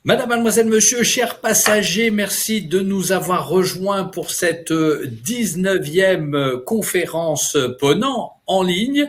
Madame, mademoiselle, monsieur, chers passagers, merci de nous avoir rejoints pour cette 19e conférence Ponant en ligne.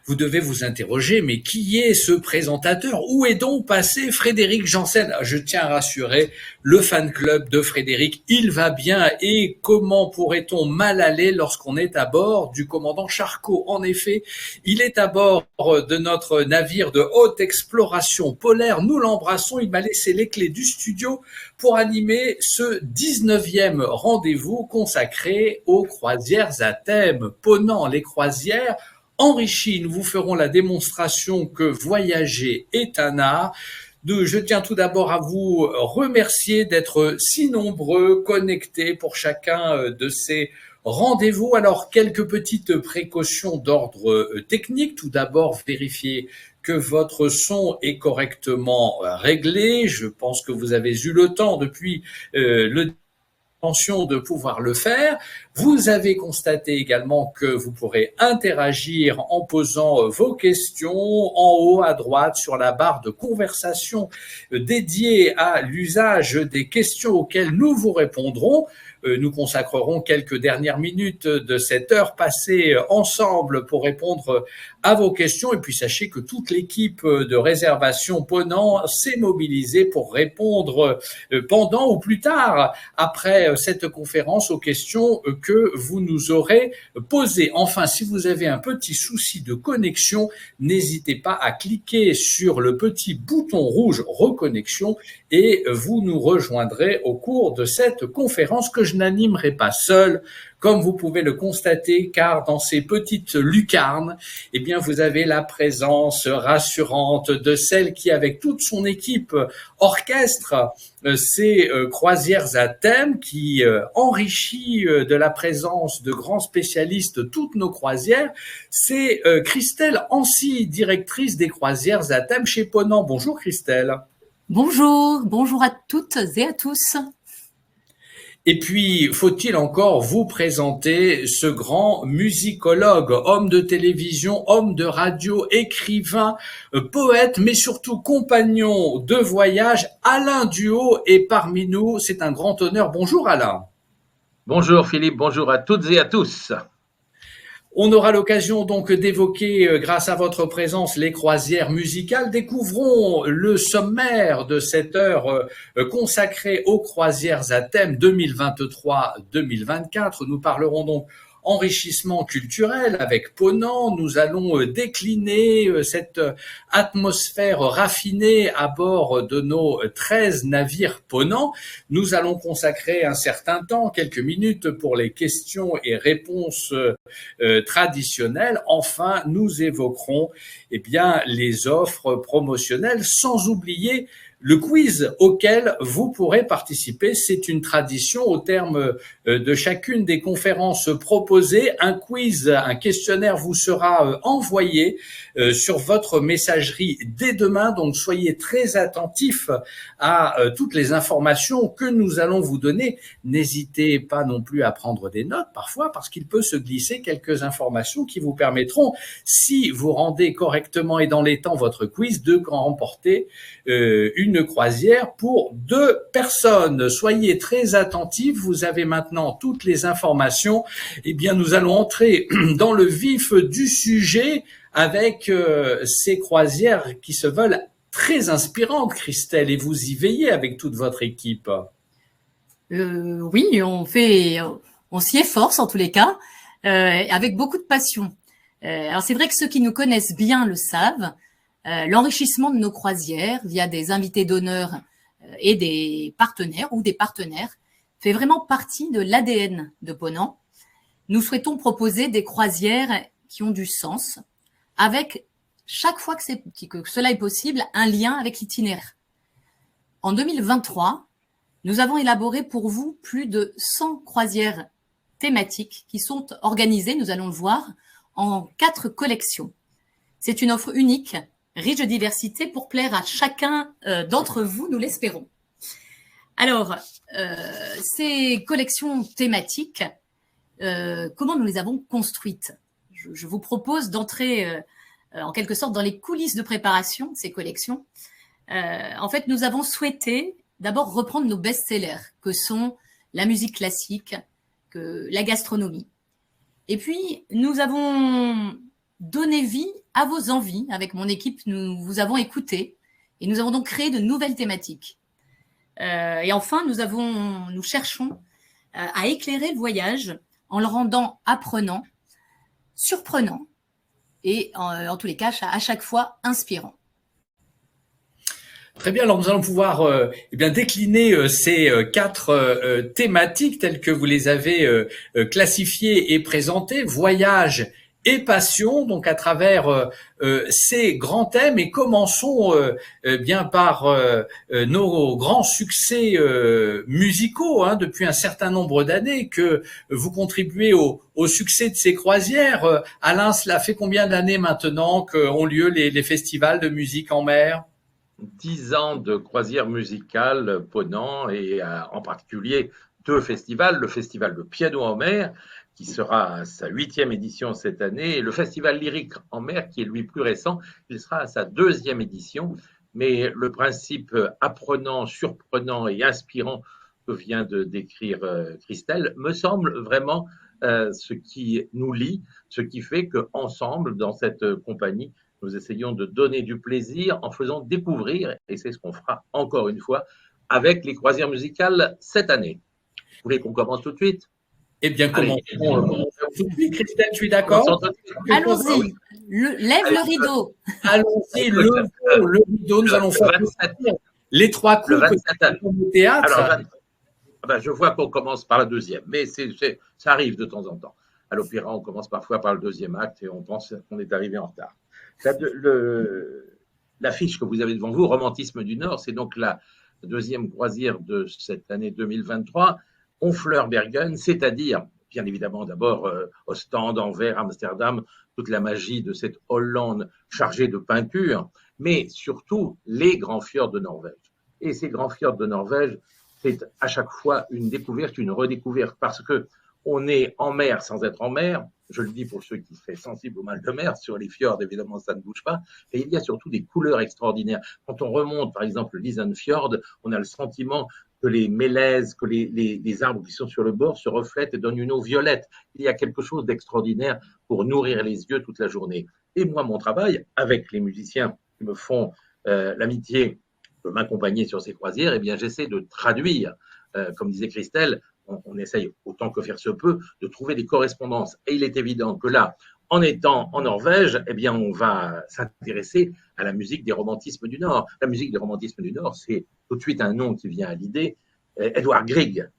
Vous devez vous interroger, mais qui est ce présentateur? Où est donc passé Frédéric Janssen? Je tiens à rassurer le fan club de Frédéric, il va bien. Et comment pourrait-on mal aller lorsqu'on est à bord du commandant Charcot? En effet, il est à bord de notre navire de haute exploration polaire. Nous l'embrassons, il m'a laissé les clés du studio pour animer ce 19e rendez-vous consacré aux croisières à thème. Ponant, les croisières enrichies. Nous vous ferons la démonstration que voyager est un art. Je tiens tout d'abord à vous remercier d'être si nombreux, connectés pour chacun de ces rendez-vous. Alors, quelques petites précautions d'ordre technique. Tout d'abord, vérifier que votre son est correctement réglé. Je pense que vous avez eu le temps depuis le de pouvoir le faire. Vous avez constaté également que vous pourrez interagir en posant vos questions en haut à droite sur la barre de conversation dédiée à l'usage des questions auxquelles nous vous répondrons. Nous consacrerons quelques dernières minutes de cette heure passée ensemble pour répondre à vos questions. Et puis sachez que toute l'équipe de réservation Ponant s'est mobilisée pour répondre pendant ou plus tard après cette conférence aux questions que vous nous aurez posées. Enfin, si vous avez un petit souci de connexion, n'hésitez pas à cliquer sur le petit bouton rouge reconnexion et vous nous rejoindrez au cours de cette conférence que je n'animerai pas seul, comme vous pouvez le constater, car dans ces petites lucarnes, eh bien, vous avez la présence rassurante de celle qui, avec toute son équipe orchestre, ces croisières à thème qui enrichit de la présence de grands spécialistes toutes nos croisières. C'est Christelle Ancy, directrice des croisières à thème chez Ponant. Bonjour Christelle. Bonjour à toutes et à tous. Et puis, faut-il encore vous présenter ce grand musicologue, homme de télévision, homme de radio, écrivain, poète, mais surtout compagnon de voyage. Alain Duhaut est parmi nous. C'est un grand honneur. Bonjour Alain. Bonjour Philippe, bonjour à toutes et à tous. On aura l'occasion donc d'évoquer, grâce à votre présence, les croisières musicales. Découvrons le sommaire de cette heure consacrée aux croisières à thème 2023-2024. Nous parlerons donc enrichissement culturel avec Ponant. Nous allons décliner cette atmosphère raffinée à bord de nos 13 navires Ponant. Nous allons consacrer un certain temps, quelques minutes, pour les questions et réponses traditionnelles. Enfin, nous évoquerons les offres promotionnelles, sans oublier le quiz auquel vous pourrez participer. C'est une tradition au terme de chacune des conférences proposées. Un quiz, un questionnaire vous sera envoyé sur votre messagerie dès demain. Donc, soyez très attentifs à toutes les informations que nous allons vous donner. N'hésitez pas non plus à prendre des notes parfois, parce qu'il peut se glisser quelques informations qui vous permettront, si vous rendez correctement et dans les temps votre quiz, de remporter une croisière pour 2 personnes. Soyez très attentifs. Vous avez maintenant toutes les informations. Eh bien, nous allons entrer dans le vif du sujet avec ces croisières qui se veulent très inspirantes, Christelle, et vous y veillez avec toute votre équipe. Oui, on s'y efforce en tous les cas, avec beaucoup de passion. Alors c'est vrai que ceux qui nous connaissent bien le savent. L'enrichissement de nos croisières via des invités d'honneur et des partenaires fait vraiment partie de l'ADN de Ponant. Nous souhaitons proposer des croisières qui ont du sens, avec chaque fois que cela est possible, un lien avec l'itinéraire. En 2023, nous avons élaboré pour vous plus de 100 croisières thématiques qui sont organisées, nous allons le voir, en 4 collections. C'est une offre unique, riche de diversité pour plaire à chacun d'entre vous, nous l'espérons. Alors, ces collections thématiques, comment nous les avons construites ? Je vous propose d'entrer en quelque sorte dans les coulisses de préparation de ces collections En fait, nous avons souhaité d'abord reprendre nos best-sellers, que sont la musique classique, que la gastronomie. Et puis, nous avons donné vie à vos envies. Avec mon équipe, nous vous avons écouté et nous avons donc créé de nouvelles thématiques. Et enfin, nous cherchons à éclairer le voyage en le rendant apprenant, surprenant et en tous les cas, à chaque fois inspirant. Très bien, alors nous allons pouvoir décliner ces quatre thématiques telles que vous les avez classifiées et présentées, voyage et passion, donc à travers ces grands thèmes, et commençons bien par nos grands succès musicaux depuis un certain nombre d'années que vous contribuez au succès de ces croisières. Alain, cela fait combien d'années maintenant qu'ont lieu les festivals de musique en mer? 10 ans de croisière musicale Ponant et en particulier 2 festivals, le festival de piano en mer qui sera à sa 8e édition cette année et le festival lyrique en mer qui est lui plus récent, il sera à sa 2e édition. Mais le principe apprenant, surprenant et inspirant que vient de décrire Christelle me semble vraiment ce qui nous lie, ce qui fait qu'ensemble, dans cette compagnie, nous essayons de donner du plaisir en faisant découvrir, et c'est ce qu'on fera encore une fois avec les croisières musicales cette année. Vous voulez qu'on commence tout de suite? Eh bien, commençons tout de suite. Christelle, tu es d'accord? Allons-y, lève le rideau. Allons-y, le rideau, nous allons faire les 3 coups au théâtre. Alors, je vois qu'on commence par la 2e, mais ça arrive de temps en temps. À l'opéra, on commence parfois par le 2e acte et on pense qu'on est arrivé en retard. L'affiche que vous avez devant vous, Romantisme du Nord, c'est donc la 2e croisière de cette année 2023, Honfleur-Bergen, c'est-à-dire, bien évidemment, d'abord Ostende, Anvers, Amsterdam, toute la magie de cette Hollande chargée de peinture, mais surtout les grands fjords de Norvège. Et ces grands fjords de Norvège, c'est à chaque fois une découverte, une redécouverte, parce que on est en mer sans être en mer. Je le dis pour ceux qui sont sensibles au mal de mer. Sur les fjords, évidemment, ça ne bouge pas. Et il y a surtout des couleurs extraordinaires. Quand on remonte, par exemple, l'Isenfjord, on a le sentiment que les mélèzes, que les arbres qui sont sur le bord se reflètent et donnent une eau violette. Il y a quelque chose d'extraordinaire pour nourrir les yeux toute la journée. Et moi, mon travail, avec les musiciens qui me font l'amitié de m'accompagner sur ces croisières, eh bien, j'essaie de traduire, comme disait Christelle, on essaye autant que faire se peut de trouver des correspondances. Et il est évident que là, en étant en Norvège, eh bien, on va s'intéresser à la musique des romantismes du Nord. La musique des romantismes du Nord, c'est tout de suite un nom qui vient à l'idée. Edvard Grieg,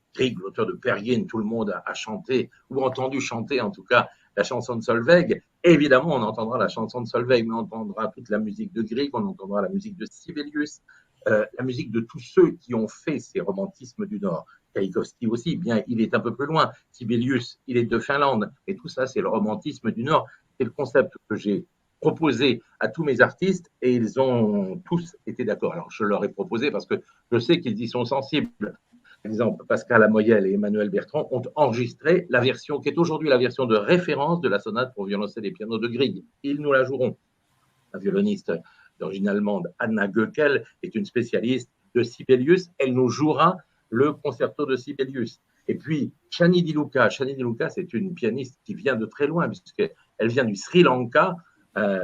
l'auteur de Peer Gynt, tout le monde a chanté, ou entendu chanter en tout cas, la chanson de Solveig. Et évidemment, on entendra la chanson de Solveig, mais on entendra toute la musique de Grieg, on entendra la musique de Sibelius, la musique de tous ceux qui ont fait ces romantismes du Nord. Tchaïkovski aussi, bien, il est un peu plus loin. Sibelius, il est de Finlande. Et tout ça, c'est le romantisme du Nord. C'est le concept que j'ai proposé à tous mes artistes et ils ont tous été d'accord. Alors, je leur ai proposé parce que je sais qu'ils y sont sensibles. Par exemple, Pascal Lamoyel et Emmanuel Bertrand ont enregistré la version qui est aujourd'hui la version de référence de la sonate pour violoncelle et piano de Grieg. Ils nous la joueront. La violoniste d'origine allemande, Anna Göckel, est une spécialiste de Sibelius. Elle nous jouera le concerto de Sibelius. Et puis, Chani Di Luca. Chani Di Luca, c'est une pianiste qui vient de très loin, puisqu'elle vient du Sri Lanka.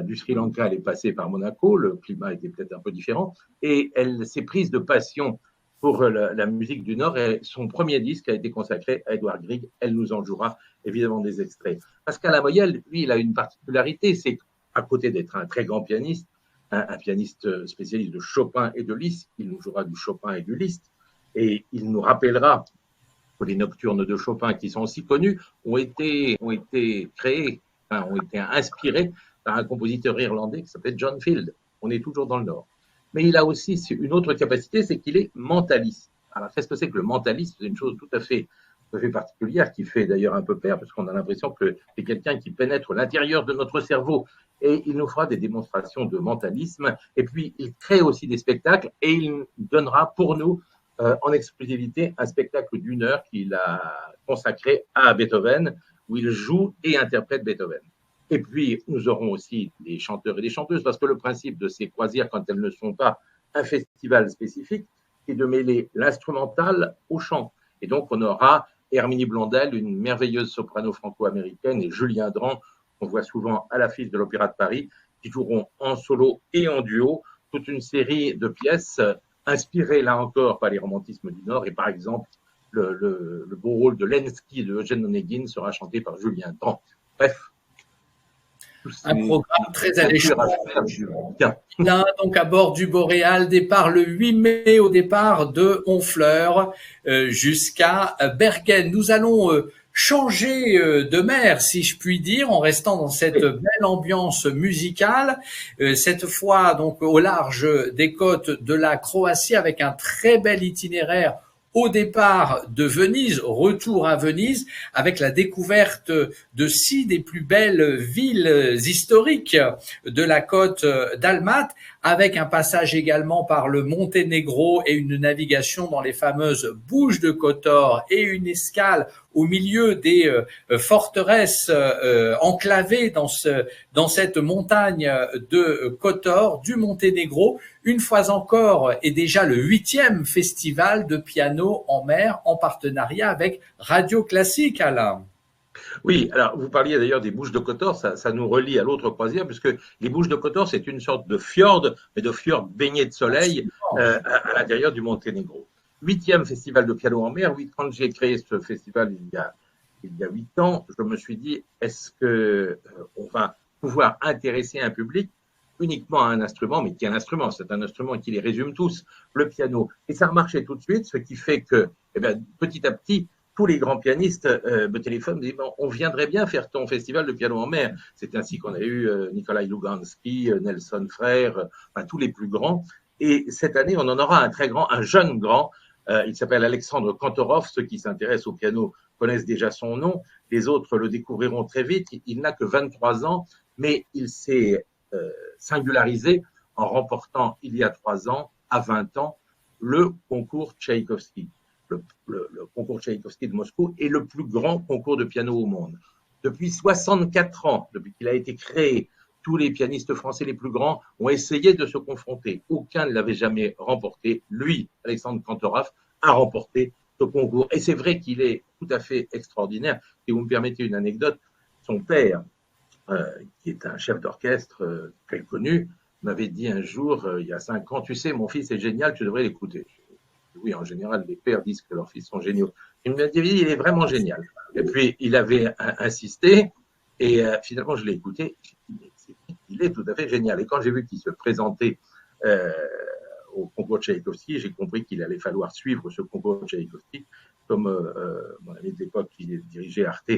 Du Sri Lanka, elle est passée par Monaco. Le climat était peut-être un peu différent. Et elle s'est prise de passion pour la musique du Nord. Et son premier disque a été consacré à Edvard Grieg. Elle nous en jouera évidemment des extraits. Pascal Lamoyel, lui, il a une particularité. C'est à côté d'être un très grand pianiste, un pianiste spécialiste de Chopin et de Liszt, il nous jouera du Chopin et du Liszt. Et il nous rappellera que les nocturnes de Chopin, qui sont aussi connus, ont été créés, ont été inspirés par un compositeur irlandais qui s'appelle John Field. On est toujours dans le Nord. Mais il a aussi une autre capacité, c'est qu'il est mentaliste. Alors, qu'est-ce que c'est que le mentaliste? C'est une chose tout à fait particulière qui fait d'ailleurs un peu peur, parce qu'on a l'impression que c'est quelqu'un qui pénètre l'intérieur de notre cerveau. Et il nous fera des démonstrations de mentalisme. Et puis, il crée aussi des spectacles et il donnera pour nous en exclusivité un spectacle d'1 heure qu'il a consacré à Beethoven, où il joue et interprète Beethoven. Et puis, nous aurons aussi des chanteurs et des chanteuses, parce que le principe de ces croisières, quand elles ne sont pas un festival spécifique qui est de mêler l'instrumental au chant. Et donc, on aura Herminie Blondel, une merveilleuse soprano franco-américaine, et Julien Dran, qu'on voit souvent à l'affiche de l'Opéra de Paris, qui joueront en solo et en duo toute une série de pièces inspirées, là encore, par les romantismes du Nord. Et par exemple, le beau rôle de Lenski de Eugène Onegin sera chanté par Julien Dran. Bref. Un programme très alléchant. Là, donc à bord du Boréal, départ le 8 mai au départ de Honfleur jusqu'à Bergen. Nous allons changer de mer, si je puis dire, en restant dans cette belle ambiance musicale. Cette fois, donc au large des côtes de la Croatie, avec un très bel itinéraire au départ de Venise, retour à Venise, avec la découverte de 6 des plus belles villes historiques de la côte dalmate, avec un passage également par le Monténégro et une navigation dans les fameuses bouches de Kotor et une escale au milieu des forteresses enclavées dans cette montagne de Kotor, du Monténégro, une fois encore, est déjà le 8e festival de piano en mer en partenariat avec Radio Classique, Alain. Oui, alors vous parliez d'ailleurs des Bouches de Kotor, ça nous relie à l'autre croisière, puisque les Bouches de Kotor, c'est une sorte de fjord, mais de fjord baigné de soleil à l'intérieur du Monténégro. 8e festival de piano en mer. Oui, quand j'ai créé ce festival il y a 8 ans, je me suis dit, est-ce que on va pouvoir intéresser un public uniquement à un instrument, mais qui est un instrument, c'est un instrument qui les résume tous, le piano. Et ça a marché tout de suite, ce qui fait que, petit à petit, tous les grands pianistes me téléphonent, me disent on viendrait bien faire ton festival de piano en mer. C'est ainsi qu'on a eu Nikolai Lugansky, Nelson Frère, tous les plus grands. Et cette année, on en aura un très grand, un jeune grand. Il s'appelle Alexandre Kantorov. Ceux qui s'intéressent au piano connaissent déjà son nom. Les autres le découvriront très vite. Il n'a que 23 ans, mais il s'est singularisé en remportant il y a 3 ans, à 20 ans, le concours Tchaïkovski. Le concours Tchaïkovski de Moscou est le plus grand concours de piano au monde. Depuis 64 ans, depuis qu'il a été créé, tous les pianistes français les plus grands ont essayé de se confronter. Aucun ne l'avait jamais remporté. Lui, Alexandre Kantorov, a remporté ce concours. Et c'est vrai qu'il est tout à fait extraordinaire. Si vous me permettez une anecdote, son père, qui est un chef d'orchestre très connu, m'avait dit un jour, il y a 5 ans, tu sais, mon fils est génial, tu devrais l'écouter. Oui, en général, les pères disent que leurs fils sont géniaux. Il m'a dit, il est vraiment génial. Et puis, il avait insisté, et finalement, je l'ai écouté. Il est tout à fait génial. Et quand j'ai vu qu'il se présentait au concours Tchaïkovski, j'ai compris qu'il allait falloir suivre ce concours Tchaïkovski. Comme mon ami de l'époque qui dirigeait Arte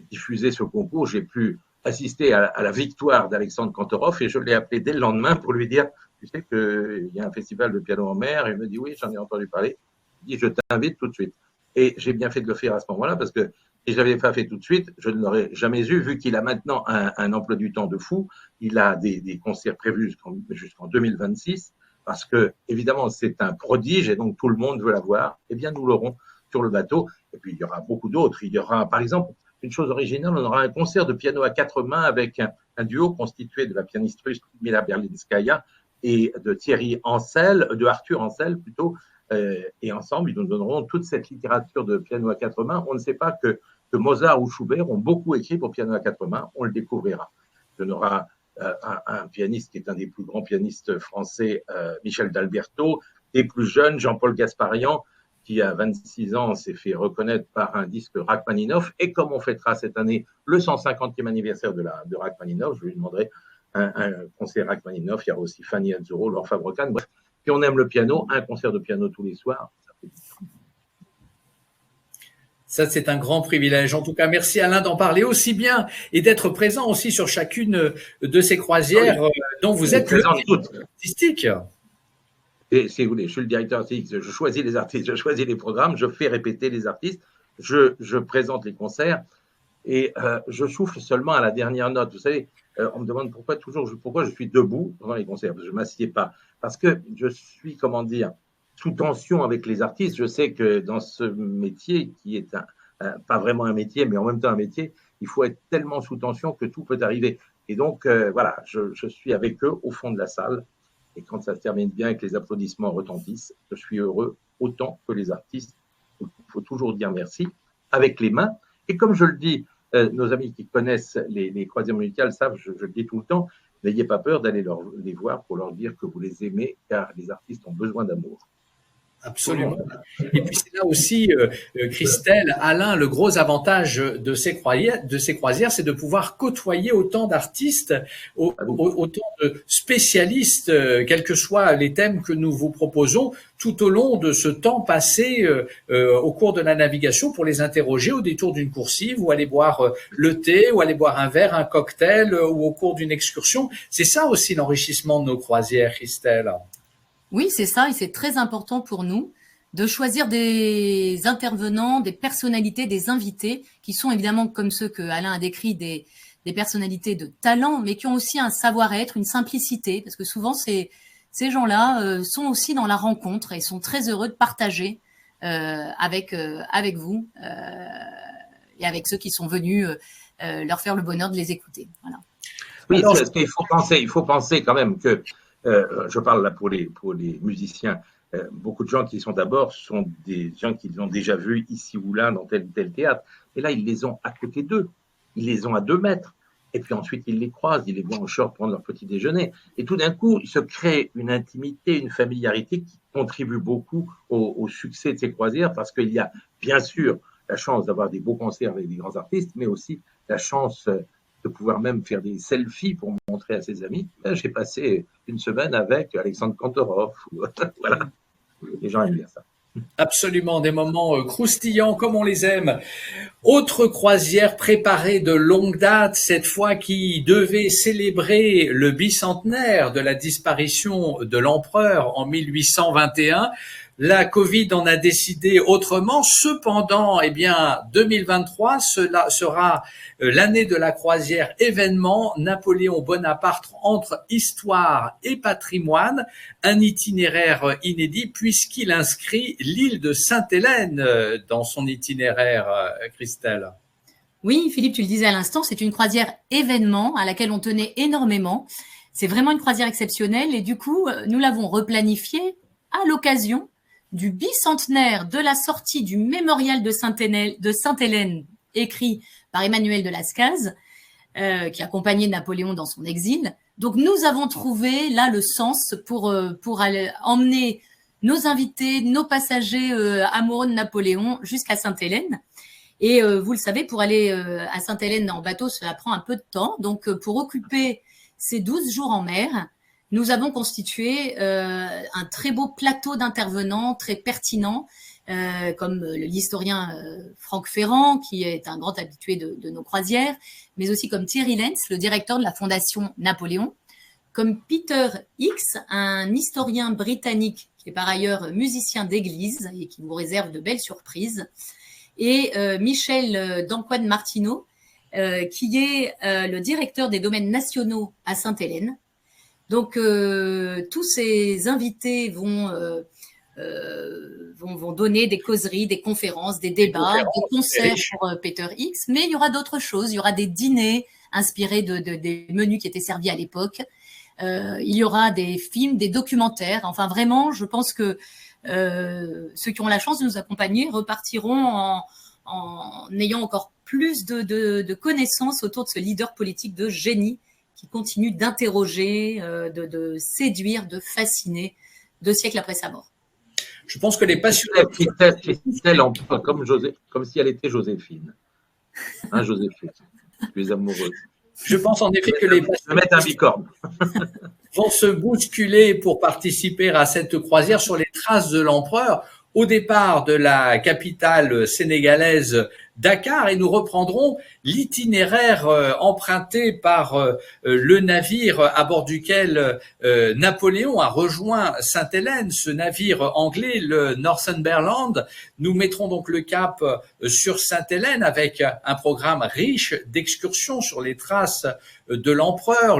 diffusait ce concours, j'ai pu assister à la victoire d'Alexandre Kantorov et je l'ai appelé dès le lendemain pour lui dire tu sais qu'il y a un festival de piano en mer. Et il me dit oui, j'en ai entendu parler. Il dit je t'invite tout de suite. Et j'ai bien fait de le faire à ce moment-là parce que si je l'avais pas fait tout de suite, je ne l'aurais jamais eu vu qu'il a maintenant un emploi du temps de fou. Il a des concerts prévus jusqu'en 2026 parce que évidemment c'est un prodige et donc tout le monde veut l'avoir. Eh bien nous l'aurons sur le bateau. Et puis il y aura beaucoup d'autres. Il y aura par exemple une chose originale, on aura un concert de piano à 4 mains avec un duo constitué de la pianiste russe Mila Berlinskaya et de Thierry Ancel, de Arthur Ancel plutôt, et ensemble, ils nous donneront toute cette littérature de piano à 4 mains. On ne sait pas que Mozart ou Schubert ont beaucoup écrit pour piano à 4 mains, on le découvrira. On aura un pianiste qui est un des plus grands pianistes français, Michel d'Alberto, des plus jeunes, Jean-Paul Gasparian, qui à 26 ans s'est fait reconnaître par un disque Rachmaninov, et comme on fêtera cette année le 150e anniversaire de Rachmaninov, je lui demanderai un concert Rachmaninov. Il y aura aussi Fanny Azzurro, Laure Fabre-Khan. Bref, puis on aime le piano, un concert de piano tous les soirs. Ça, c'est un grand privilège. En tout cas, merci Alain d'en parler aussi bien et d'être présent aussi sur chacune de ces croisières dont vous êtes le directeur artistique. Et si vous voulez, je suis le directeur artistique, je choisis les artistes, je choisis les programmes, je fais répéter les artistes, je présente les concerts et je souffle seulement à la dernière note. Vous savez, on me demande pourquoi je suis debout pendant les concerts, parce que je ne m'assieds pas. Parce que je suis, sous tension avec les artistes. Je sais que dans ce métier, qui est pas vraiment un métier, mais en même temps un métier, il faut être tellement sous tension que tout peut arriver. Et donc, voilà, je suis avec eux au fond de la salle Et quand ça se termine bien et que les applaudissements retentissent, je suis heureux autant que les artistes. Il faut toujours dire merci avec les mains. Et comme je le dis, nos amis qui connaissent les croisières musicales savent, je le dis tout le temps, n'ayez pas peur d'aller les voir pour leur dire que vous les aimez, car les artistes ont besoin d'amour. Absolument. Et puis c'est là aussi, Christelle, Alain, le gros avantage de ces croisières, c'est de pouvoir côtoyer autant d'artistes, autant de spécialistes, quels que soient les thèmes que nous vous proposons, tout au long de ce temps passé au cours de la navigation pour les interroger au détour d'une coursive, ou aller boire le thé, ou aller boire un verre, un cocktail, ou au cours d'une excursion. C'est ça aussi l'enrichissement de nos croisières, Christelle. Oui, c'est ça, et c'est très important pour nous de choisir des intervenants, des personnalités, des invités qui sont évidemment, comme ceux que Alain a décrits, des personnalités de talent, mais qui ont aussi un savoir-être, une simplicité, parce que souvent ces gens-là sont aussi dans la rencontre et sont très heureux de partager avec vous et avec ceux qui sont venus leur faire le bonheur de les écouter. Voilà. Oui, alors, il faut penser quand même que je parle là pour les musiciens. Beaucoup de gens qui sont d'abord sont des gens qu'ils ont déjà vus ici ou là dans tel théâtre. Et là, ils les ont à côté d'eux. Ils les ont à 2 mètres. Et puis ensuite, ils les croisent, ils les voient en short prendre leur petit déjeuner. Et tout d'un coup, il se crée une intimité, une familiarité qui contribue beaucoup au succès de ces croisières, parce qu'il y a bien sûr la chance d'avoir des beaux concerts avec des grands artistes, mais aussi la chance de pouvoir même faire des selfies pour montrer à ses amis. Là, j'ai passé une semaine avec Alexandre Kantorov. Voilà, les gens aiment bien ça. Absolument, des moments croustillants comme on les aime. Autre croisière préparée de longue date, cette fois qui devait célébrer le bicentenaire de la disparition de l'empereur en 1821. La Covid en a décidé autrement. Cependant, 2023 sera l'année de la croisière événement Napoléon Bonaparte entre histoire et patrimoine, un itinéraire inédit puisqu'il inscrit l'île de Sainte-Hélène dans son itinéraire, Christelle. Oui, Philippe, tu le disais à l'instant, c'est une croisière événement à laquelle on tenait énormément. C'est vraiment une croisière exceptionnelle et du coup, nous l'avons replanifiée à l'occasion du bicentenaire de la sortie du mémorial de Sainte-Hélène, écrit par Emmanuel de Lascaz, qui accompagnait Napoléon dans son exil. Donc, nous avons trouvé là le sens pour aller emmener nos invités, nos passagers amoureux de Napoléon jusqu'à Sainte-Hélène. Et vous le savez, pour aller à Sainte-Hélène en bateau, cela prend un peu de temps. Donc, pour occuper ces 12 jours en mer, nous avons constitué un très beau plateau d'intervenants très pertinents, comme l'historien Franck Ferrand, qui est un grand habitué de nos croisières, mais aussi comme Thierry Lenz, le directeur de la Fondation Napoléon, comme Peter Hicks, un historien britannique qui est par ailleurs musicien d'église et qui vous réserve de belles surprises, et Michel Dancoine Martineau, qui est le directeur des domaines nationaux à Sainte-Hélène. Donc, tous ces invités vont donner des causeries, des conférences, des débats, des concerts pour Peter Hicks, mais il y aura d'autres choses. Il y aura des dîners inspirés des menus qui étaient servis à l'époque. Il y aura des films, des documentaires. Enfin, vraiment, je pense que ceux qui ont la chance de nous accompagner repartiront en ayant encore plus de connaissances autour de ce leader politique de génie qui continue d'interroger, de séduire, de fasciner 2 siècles après sa mort. Je pense que les passionnés... Christelle en parle comme si elle était Joséphine. Hein, Joséphine, plus amoureuse. Je pense en effet que les passionnés un bicorne. Vont se bousculer pour participer à cette croisière sur les traces de l'empereur au départ de la capitale sénégalaise Dakar, et nous reprendrons l'itinéraire emprunté par le navire à bord duquel Napoléon a rejoint Sainte-Hélène, ce navire anglais, le Northumberland. Nous mettrons donc le cap sur Sainte-Hélène avec un programme riche d'excursions sur les traces de l'empereur,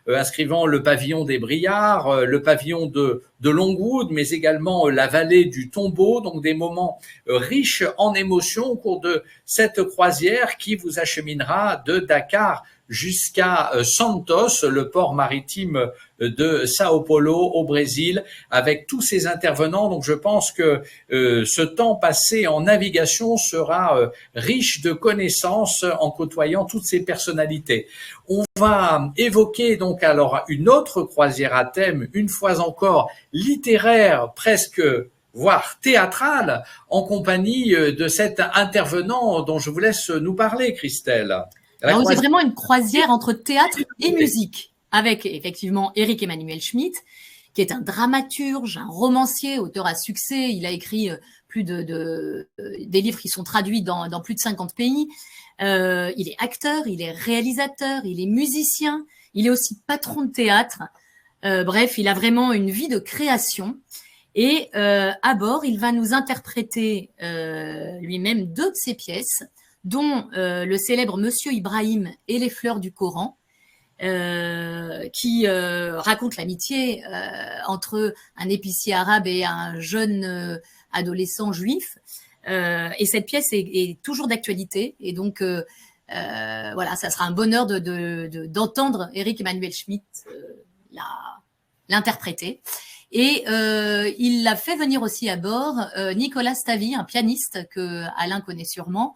inscrivant le pavillon des Briards, le pavillon de Longwood, mais également la vallée du Tombeau, donc des moments riches en émotions au cours de cette croisière qui vous acheminera de Dakar jusqu'à Santos, le port maritime de Sao Paulo au Brésil, avec tous ces intervenants. Donc je pense que ce temps passé en navigation sera riche de connaissances en côtoyant toutes ces personnalités. On va évoquer donc alors une autre croisière à thème, une fois encore littéraire, presque voire théâtrale, en compagnie de cet intervenant dont je vous laisse nous parler, Christelle. Alors, c'est vraiment une croisière entre théâtre et musique, avec effectivement Éric Emmanuel Schmitt, qui est un dramaturge, un romancier, auteur à succès. Il a écrit des livres qui sont traduits dans plus de 50 pays. Il est acteur, il est réalisateur, il est musicien, il est aussi patron de théâtre. Bref, il a vraiment une vie de création. Et à bord, il va nous interpréter lui-même 2 de ses pièces, dont le célèbre Monsieur Ibrahim et les fleurs du Coran, qui raconte l'amitié entre un épicier arabe et un jeune adolescent juif. Et cette pièce est toujours d'actualité. Et donc, voilà, ça sera un bonheur d'entendre Éric Emmanuel Schmitt l'interpréter. Et il a fait venir aussi à bord Nicolas Stavi, un pianiste que Alain connaît sûrement,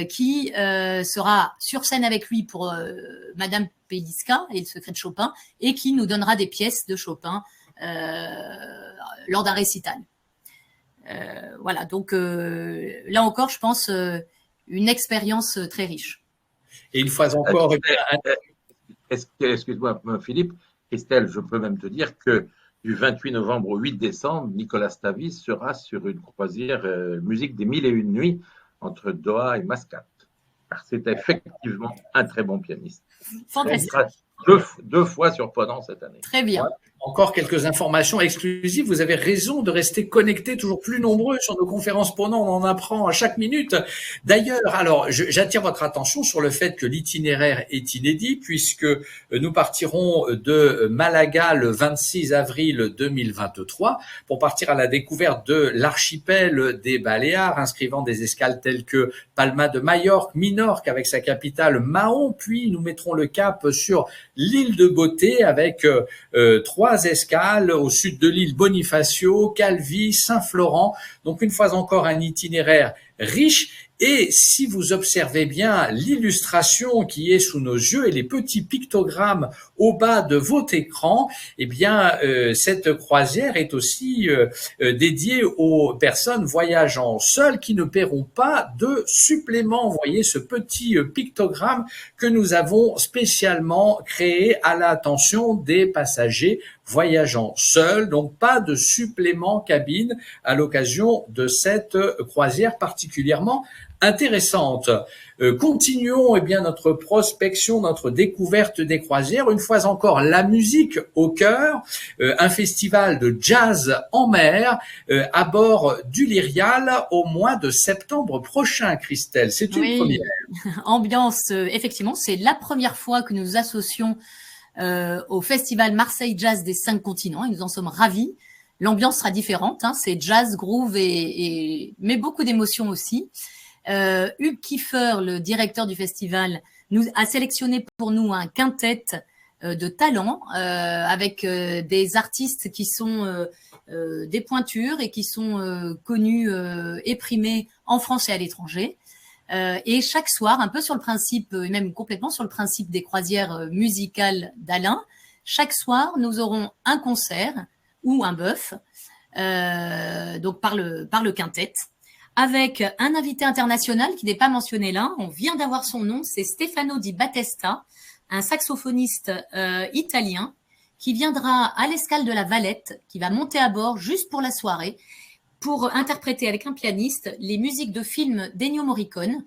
qui sera sur scène avec lui pour Madame Péliska et le secret de Chopin, et qui nous donnera des pièces de Chopin lors d'un récital. Voilà, donc là encore, je pense, une expérience très riche. Et une fois encore... Excuse-moi, Philippe, Christelle, je peux même te dire que du 28 novembre au 8 décembre, Nicolas Stavi sera sur une croisière musique des 1001 nuits entre Doha et Mascate. Car c'est effectivement un très bon pianiste. Fantastique. Deux fois sur Ponant cette année. Très bien. Voilà. Encore quelques informations exclusives. Vous avez raison de rester connectés, toujours plus nombreux sur nos conférences Ponant. On en apprend à chaque minute. D'ailleurs, alors, j'attire votre attention sur le fait que l'itinéraire est inédit, puisque nous partirons de Malaga le 26 avril 2023 pour partir à la découverte de l'archipel des Baléares, inscrivant des escales telles que Palma de Majorque, Minorque avec sa capitale Mahon, puis nous mettrons le cap sur l'île de Beauté avec 3 escales au sud de l'île, Bonifacio, Calvi, Saint-Florent. Donc une fois encore un itinéraire riche. Et si vous observez bien l'illustration qui est sous nos yeux et les petits pictogrammes au bas de votre écran, eh bien cette croisière est aussi dédiée aux personnes voyageant seules qui ne paieront pas de supplément. Vous voyez ce petit pictogramme que nous avons spécialement créé à l'attention des passagers voyageant seuls, donc pas de supplément cabine à l'occasion de cette croisière particulièrement intéressante. Continuons bien notre prospection, notre découverte des croisières. Une fois encore, la musique au cœur, un festival de jazz en mer à bord du Lyrial au mois de septembre prochain, Christelle. C'est une première. Ambiance, effectivement, c'est la première fois que nous associons au festival Marseille Jazz des 5 continents et nous en sommes ravis. L'ambiance sera différente, hein, c'est jazz, groove mais beaucoup d'émotions aussi. Hugues Kiefer, le directeur du festival, nous a sélectionné pour nous un quintet de talent avec des artistes qui sont des pointures et qui sont connus et primés en France et à l'étranger. Et chaque soir, un peu sur le principe, et même complètement sur le principe des croisières musicales d'Alain, chaque soir, nous aurons un concert ou un bœuf, donc par le quintet, avec un invité international qui n'est pas mentionné là. On vient d'avoir son nom, c'est Stefano Di Battesta, un saxophoniste italien qui viendra à l'escale de la Valette, qui va monter à bord juste pour la soirée, pour interpréter avec un pianiste les musiques de films d'Ennio Morricone,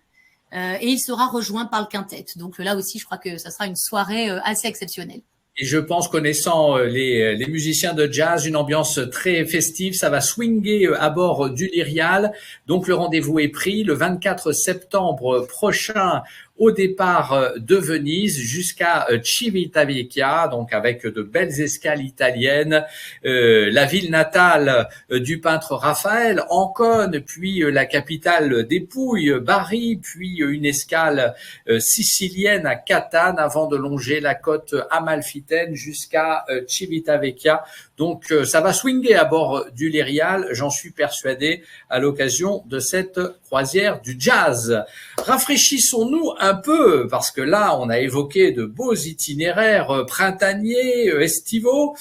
et il sera rejoint par le quintet. Donc là aussi, je crois que ça sera une soirée assez exceptionnelle. Et je pense, connaissant les musiciens de jazz, une ambiance très festive, ça va swinguer à bord du Lyrial. Donc le rendez-vous est pris le 24 septembre prochain au départ de Venise jusqu'à Civitavecchia, donc avec de belles escales italiennes, la ville natale du peintre Raphaël, Ancône, puis la capitale des Pouilles, Bari, puis une escale sicilienne à Catane avant de longer la côte amalfitaine jusqu'à Civitavecchia. Donc ça va swinguer à bord du Lyrial, j'en suis persuadé, à l'occasion de cette croisière du jazz. Rafraîchissons-nous un peu, parce que là, on a évoqué de beaux itinéraires printaniers, estivaux.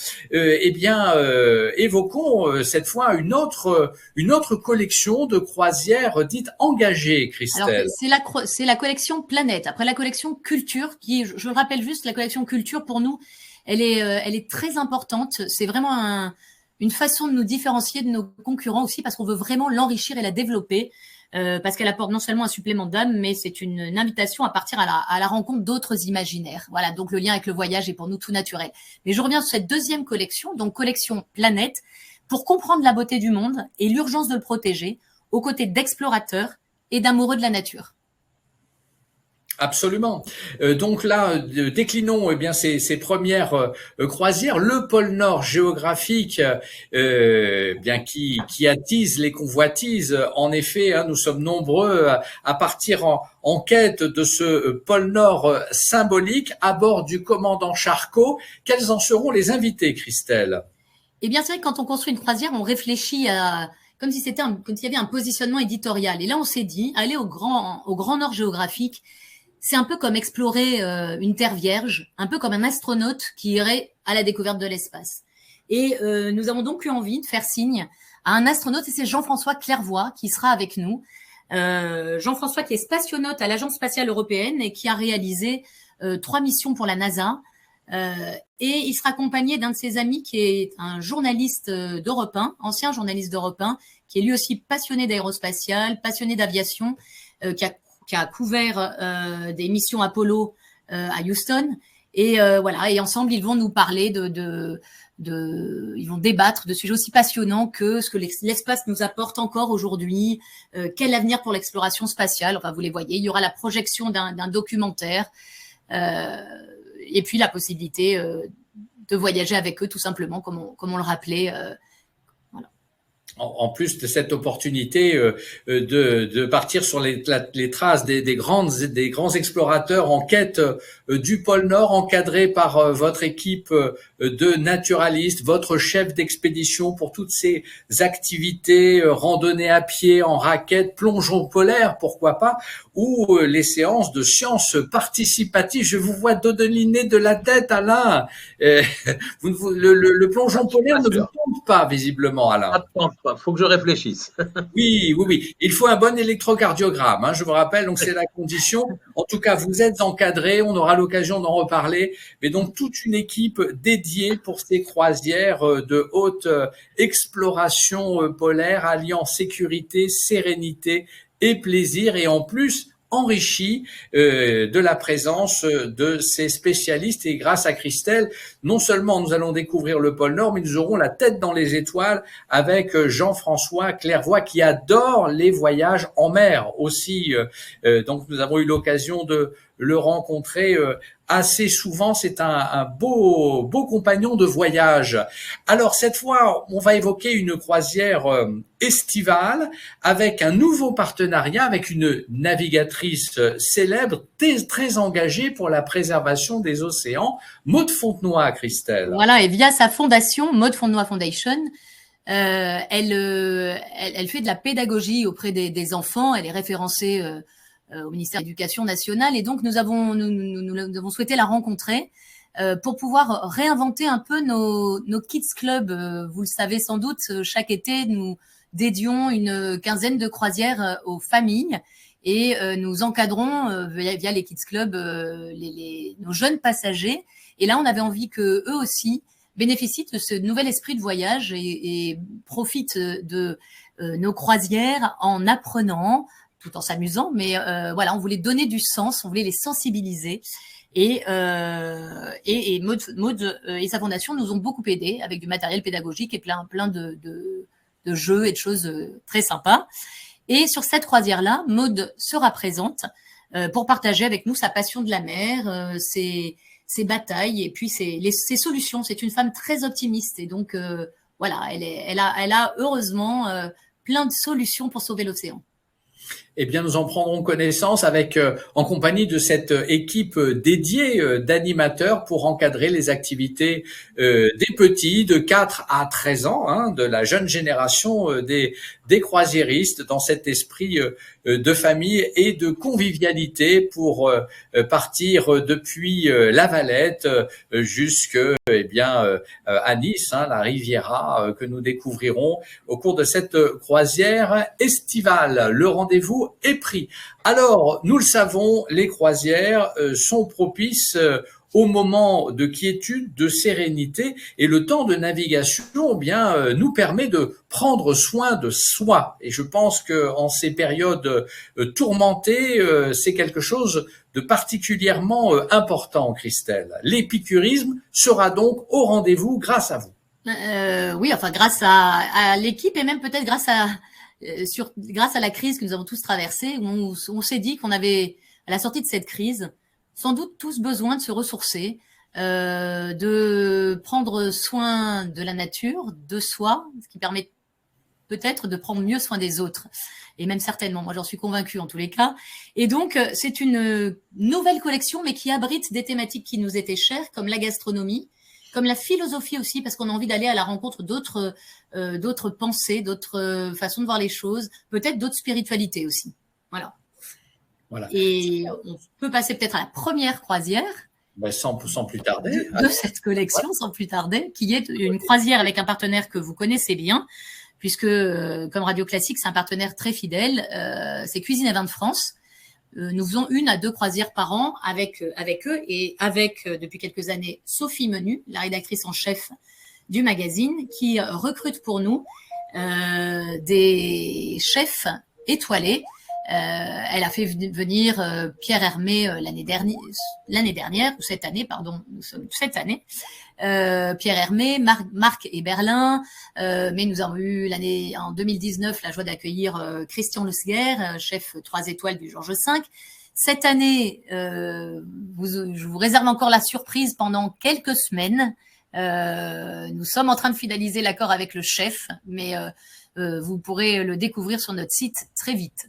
Évoquons cette fois une autre collection de croisières dites engagées, Christelle. Alors, c'est la collection Planète. Après la collection Culture, qui, je le rappelle juste, la collection Culture, pour nous, elle est très importante. C'est vraiment une façon de nous différencier de nos concurrents aussi, parce qu'on veut vraiment l'enrichir et la développer, parce qu'elle apporte non seulement un supplément d'âme, mais c'est une invitation à partir à la rencontre d'autres imaginaires. Voilà, donc le lien avec le voyage est pour nous tout naturel. Mais je reviens sur cette deuxième collection, donc collection Planète, pour comprendre la beauté du monde et l'urgence de le protéger, aux côtés d'explorateurs et d'amoureux de la nature. Absolument. Donc là, déclinons bien ces premières croisières. Le pôle Nord géographique, bien qui attise les convoitises. En effet, nous sommes nombreux à partir en quête de ce pôle Nord symbolique à bord du commandant Charcot. Quels en seront les invités, Christelle? Eh bien, c'est vrai que quand on construit une croisière, on réfléchit comme si s'il y avait un positionnement éditorial. Et là, on s'est dit, aller au grand Nord géographique, c'est un peu comme explorer une terre vierge, un peu comme un astronaute qui irait à la découverte de l'espace. Et nous avons donc eu envie de faire signe à un astronaute, et c'est Jean-François Clairvoy qui sera avec nous. Jean-François qui est spationaute à l'Agence spatiale européenne et qui a réalisé 3 missions pour la NASA. Et il sera accompagné d'un de ses amis qui est un journaliste d'Europe 1, ancien journaliste d'Europe 1, qui est lui aussi passionné d'aérospatial, passionné d'aviation, qui a couvert des missions Apollo à Houston. Et voilà, et ensemble, ils vont nous parler ils vont débattre de sujets aussi passionnants que ce que l'espace nous apporte encore aujourd'hui, quel avenir pour l'exploration spatiale. Enfin, vous les voyez, il y aura la projection d'un documentaire, et puis la possibilité de voyager avec eux, tout simplement, comme on le rappelait. En plus de cette opportunité de partir sur les traces des grands explorateurs en quête du pôle Nord, encadrés par votre équipe de naturalistes, votre chef d'expédition pour toutes ces activités, randonnées à pied, en raquette, plongeon polaire, pourquoi pas, ou les séances de sciences participatives. Je vous vois dodeliner de la tête, Alain. Le plongeon polaire ne vous tente pas, visiblement, Alain. Faut que je réfléchisse. Oui. Il faut un bon électrocardiogramme, je vous rappelle, donc c'est la condition. En tout cas, vous êtes encadré, on aura l'occasion d'en reparler. Mais donc, toute une équipe dédiée pour ces croisières de haute exploration polaire, alliant sécurité, sérénité et plaisir, et en plus enrichi de la présence de ces spécialistes. Et grâce à Christelle, non seulement nous allons découvrir le pôle Nord, mais nous aurons la tête dans les étoiles avec Jean-François Clairvoy qui adore les voyages en mer aussi. Donc nous avons eu l'occasion de le rencontrer assez souvent. C'est un beau compagnon de voyage. Alors cette fois, on va évoquer une croisière estivale avec un nouveau partenariat avec une navigatrice célèbre, très engagée pour la préservation des océans, Maude Fontenoy, Christelle. Voilà, et via sa fondation, Maude Fontenoy Foundation, elle fait de la pédagogie auprès des enfants. Elle est référencée au ministère de l'Éducation nationale, et donc nous avons souhaité la rencontrer pour pouvoir réinventer un peu nos kids clubs. Vous le savez sans doute, chaque été nous dédions une quinzaine de croisières aux familles, et nous encadrons via les kids clubs nos jeunes passagers. Et là, on avait envie que eux aussi bénéficient de ce nouvel esprit de voyage et profitent de nos croisières en apprenant, tout en s'amusant, mais voilà, on voulait donner du sens, on voulait les sensibiliser. Et Maude et sa fondation nous ont beaucoup aidés avec du matériel pédagogique et plein de jeux et de choses très sympas. Et sur cette croisière-là, Maude sera présente pour partager avec nous sa passion de la mer, ses batailles et puis ses solutions. C'est une femme très optimiste et donc voilà, elle a heureusement plein de solutions pour sauver l'océan. Eh bien, nous en prendrons connaissance en compagnie de cette équipe dédiée d'animateurs pour encadrer les activités des petits de 4 à 13 ans, hein, de la jeune génération des croisiéristes, dans cet esprit de famille et de convivialité pour partir depuis La Valette jusque à Nice, hein, la Riviera que nous découvrirons au cours de cette croisière estivale. Le rendez-vous est pris. Alors, nous le savons, les croisières sont propices au moment de quiétude, de sérénité, et le temps de navigation nous permet de prendre soin de soi. Et je pense que en ces périodes tourmentées, c'est quelque chose de particulièrement important, Christelle. L'épicurisme sera donc au rendez-vous grâce à vous. Oui, enfin grâce à l'équipe et même peut-être grâce à la crise que nous avons tous traversée, où on s'est dit qu'on avait, à la sortie de cette crise, sans doute tous besoin de se ressourcer, de prendre soin de la nature, de soi, ce qui permet peut-être de prendre mieux soin des autres. Et même certainement, moi j'en suis convaincue en tous les cas. Et donc c'est une nouvelle collection, mais qui abrite des thématiques qui nous étaient chères, comme la gastronomie, comme la philosophie aussi, parce qu'on a envie d'aller à la rencontre d'autres pensées, d'autres façons de voir les choses, peut-être d'autres spiritualités aussi. Voilà. Et on peut passer peut-être à la première croisière. Sans plus tarder. De cette collection, sans plus tarder, qui est une croisière avec un partenaire que vous connaissez bien, puisque comme Radio Classique, c'est un partenaire très fidèle, c'est Cuisine et Vins de France. Nous faisons 1 à 2 croisières par an avec eux et avec, depuis quelques années, Sophie Menu, la rédactrice en chef du magazine, qui recrute pour nous des chefs étoilés. Elle a fait venir Pierre Hermé l'année dernière, ou cette année, pardon, nous sommes cette année. Pierre Hermé, Marc Eberlin, mais nous avons eu en 2019 la joie d'accueillir Christian Lusger, chef 3 étoiles du Georges V. Cette année, je vous réserve encore la surprise pendant quelques semaines. Nous sommes en train de finaliser l'accord avec le chef, mais vous pourrez le découvrir sur notre site très vite.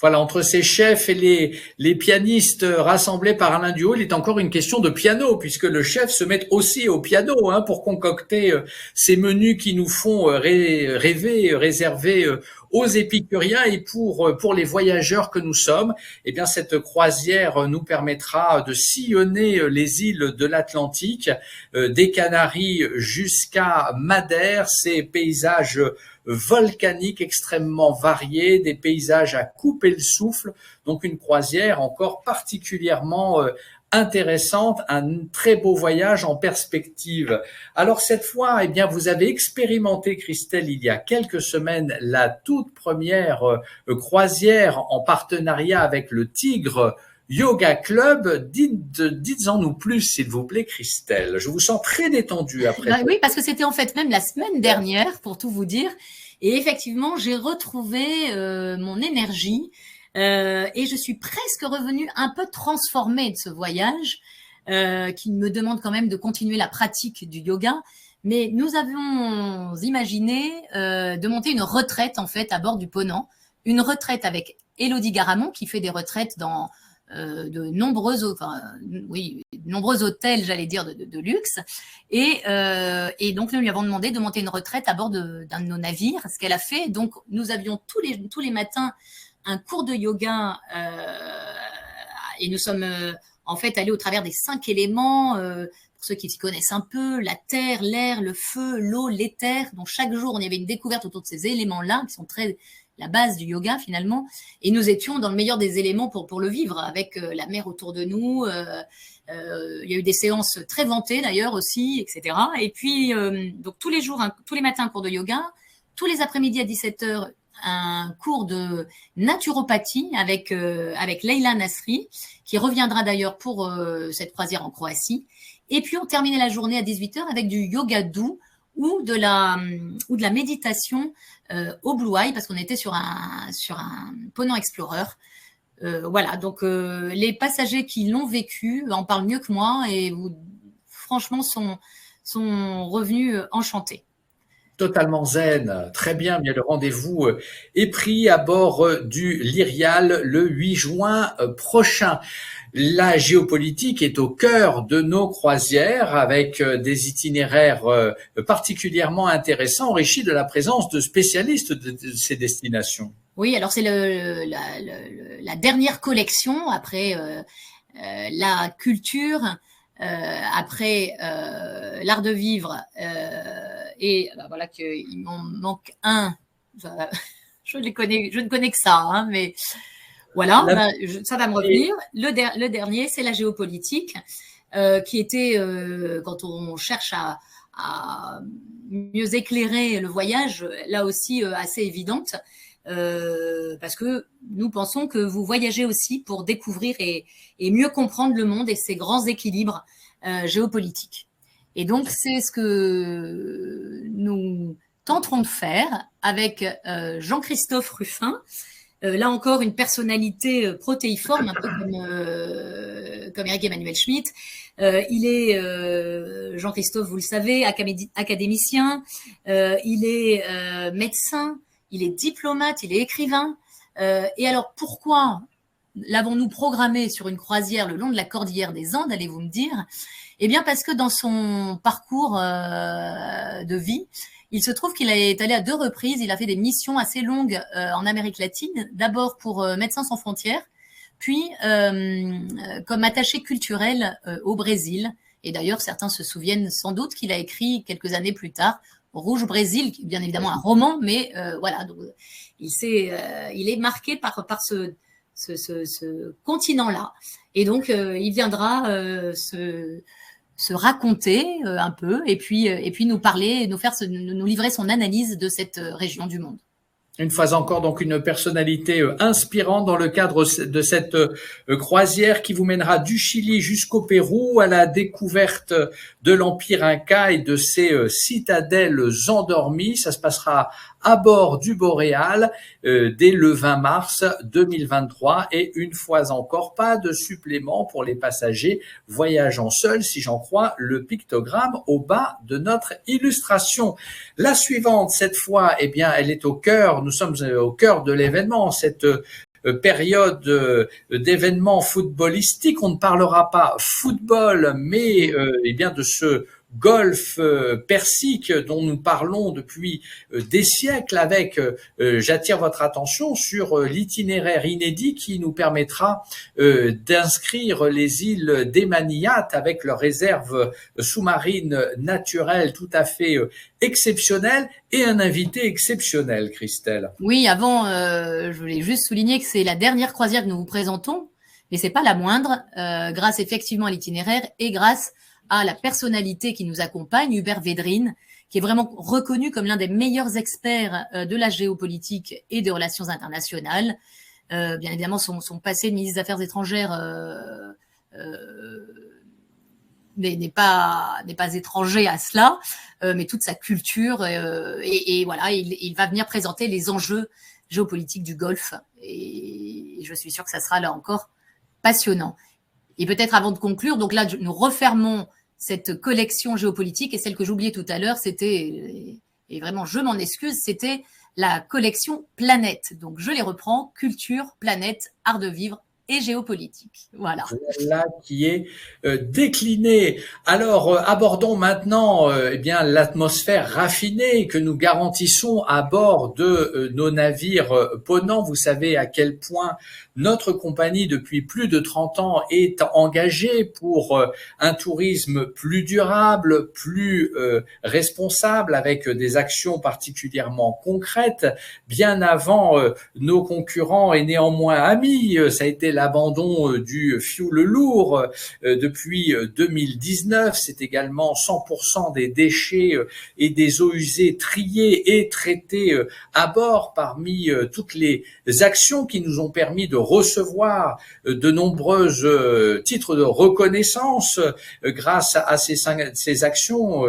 Voilà, entre ces chefs et les pianistes rassemblés par Alain Duhaut, il est encore une question de piano, puisque le chef se met aussi au piano pour concocter ces menus qui nous font rêver, réservés aux épicuriens et pour les voyageurs que nous sommes. Eh bien, cette croisière nous permettra de sillonner les îles de l'Atlantique, des Canaries jusqu'à Madère, ces paysages volcaniques extrêmement variés, des paysages à couper le souffle, donc une croisière encore particulièrement intéressante, un très beau voyage en perspective. Alors cette fois, vous avez expérimenté, Christelle, il y a quelques semaines, la toute première croisière en partenariat avec le Tigre Yoga Club. Dites-en nous plus, s'il vous plaît, Christelle. Je vous sens très détendue après. Oui, parce que c'était en fait même la semaine dernière, pour tout vous dire. Et effectivement, j'ai retrouvé mon énergie et je suis presque revenue un peu transformée de ce voyage qui me demande quand même de continuer la pratique du yoga. Mais nous avions imaginé de monter une retraite en fait à bord du Ponant, une retraite avec Élodie Garamond qui fait des retraites dans de nombreux hôtels, j'allais dire, de luxe. Et donc, nous lui avons demandé de monter une retraite à bord d'un de nos navires, ce qu'elle a fait. Donc, nous avions tous les matins un cours de yoga et nous sommes en fait allés au travers des 5 éléments, pour ceux qui s'y connaissent un peu, la terre, l'air, le feu, l'eau, l'éther. Donc, chaque jour, on y avait une découverte autour de ces éléments-là qui sont la base du yoga finalement, et nous étions dans le meilleur des éléments pour le vivre, avec la mer autour de nous. Il y a eu des séances très vantées d'ailleurs aussi, etc. Et puis donc tous les matins un cours de yoga, tous les après-midi à 17h un cours de naturopathie avec Leila Nasri, qui reviendra d'ailleurs pour cette croisière en Croatie. Et puis on terminait la journée à 18h avec du yoga doux ou de la méditation au Blue Eye, parce qu'on était sur un Ponant Explorer. Voilà, donc les passagers qui l'ont vécu en parlent mieux que moi et franchement sont revenus enchantés. Totalement zen, très bien. Bien, le rendez-vous est pris à bord du Lyrial le 8 juin prochain. La géopolitique est au cœur de nos croisières avec des itinéraires particulièrement intéressants, enrichis de la présence de spécialistes de ces destinations. Oui, alors c'est la dernière collection après la culture, après l'art de vivre, et bah, voilà qu'il m'en manque un. Je ne connais que ça, hein, mais voilà, ça va me revenir. Le dernier, c'est la géopolitique, qui était, quand on cherche à mieux éclairer le voyage, là aussi assez évidente. Parce que nous pensons que vous voyagez aussi pour découvrir et mieux comprendre le monde et ses grands équilibres géopolitiques. Et donc, c'est ce que nous tenterons de faire avec Jean-Christophe Ruffin. Là encore, une personnalité protéiforme, un peu comme Éric Emmanuel Schmitt. Il est, Jean-Christophe, vous le savez, académicien, il est médecin, il est diplomate, il est écrivain. Et alors, pourquoi l'avons-nous programmé sur une croisière le long de la cordillère des Andes, allez-vous me dire? Eh bien, parce que dans son parcours de vie, il se trouve qu'il est allé à 2 reprises, il a fait des missions assez longues en Amérique latine, d'abord pour Médecins sans frontières, puis comme attaché culturel au Brésil. Et d'ailleurs, certains se souviennent sans doute qu'il a écrit quelques années plus tard Rouge Brésil, bien évidemment un roman, mais voilà, donc, il est marqué par ce continent-là. Et donc, il viendra se raconter un peu et puis nous parler, nous livrer son analyse de cette région du monde. Une fois encore, donc une personnalité inspirante dans le cadre de cette croisière qui vous mènera du Chili jusqu'au Pérou à la découverte de l'Empire Inca et de ses citadelles endormies. Ça se passera à bord du Boréal dès le 20 mars 2023 et une fois encore, pas de supplément pour les passagers voyageant seuls, si j'en crois le pictogramme au bas de notre illustration. La suivante, cette fois, eh bien, elle est au cœur, nous sommes au cœur de l'événement, cette période d'événements footballistiques. On ne parlera pas football, mais eh bien de ce golfe persique dont nous parlons depuis des siècles avec, j'attire votre attention sur l'itinéraire inédit qui nous permettra d'inscrire les îles d'Emaniate avec leurs réserves sous-marines naturelles tout à fait exceptionnelles et un invité exceptionnel, Christelle. Oui, avant, je voulais juste souligner que c'est la dernière croisière que nous vous présentons, mais c'est pas la moindre, grâce effectivement à l'itinéraire et grâce à la personnalité qui nous accompagne, Hubert Védrine, qui est vraiment reconnu comme l'un des meilleurs experts de la géopolitique et des relations internationales. Bien évidemment, son passé de ministre des Affaires étrangères n'est pas étranger à cela, mais toute sa culture et voilà, il va venir présenter les enjeux géopolitiques du Golfe et je suis sûre que ça sera là encore passionnant. Et peut-être avant de conclure, donc là, nous refermons cette collection géopolitique et celle que j'oubliais tout à l'heure, c'était, et vraiment je m'en excuse, c'était la collection Planète. Donc je les reprends, culture, planète, art de vivre et géopolitique. Voilà. Voilà qui est décliné. Alors abordons maintenant eh bien l'atmosphère raffinée que nous garantissons à bord de nos navires Ponant. Vous savez à quel point notre compagnie depuis plus de 30 ans est engagée pour un tourisme plus durable, plus responsable avec des actions particulièrement concrètes bien avant nos concurrents et néanmoins amis. Ça a été l'abandon du fioul lourd depuis 2019. C'est également 100% des déchets et des eaux usées triés et traités à bord parmi toutes les actions qui nous ont permis de recevoir de nombreuses titres de reconnaissance grâce à ces actions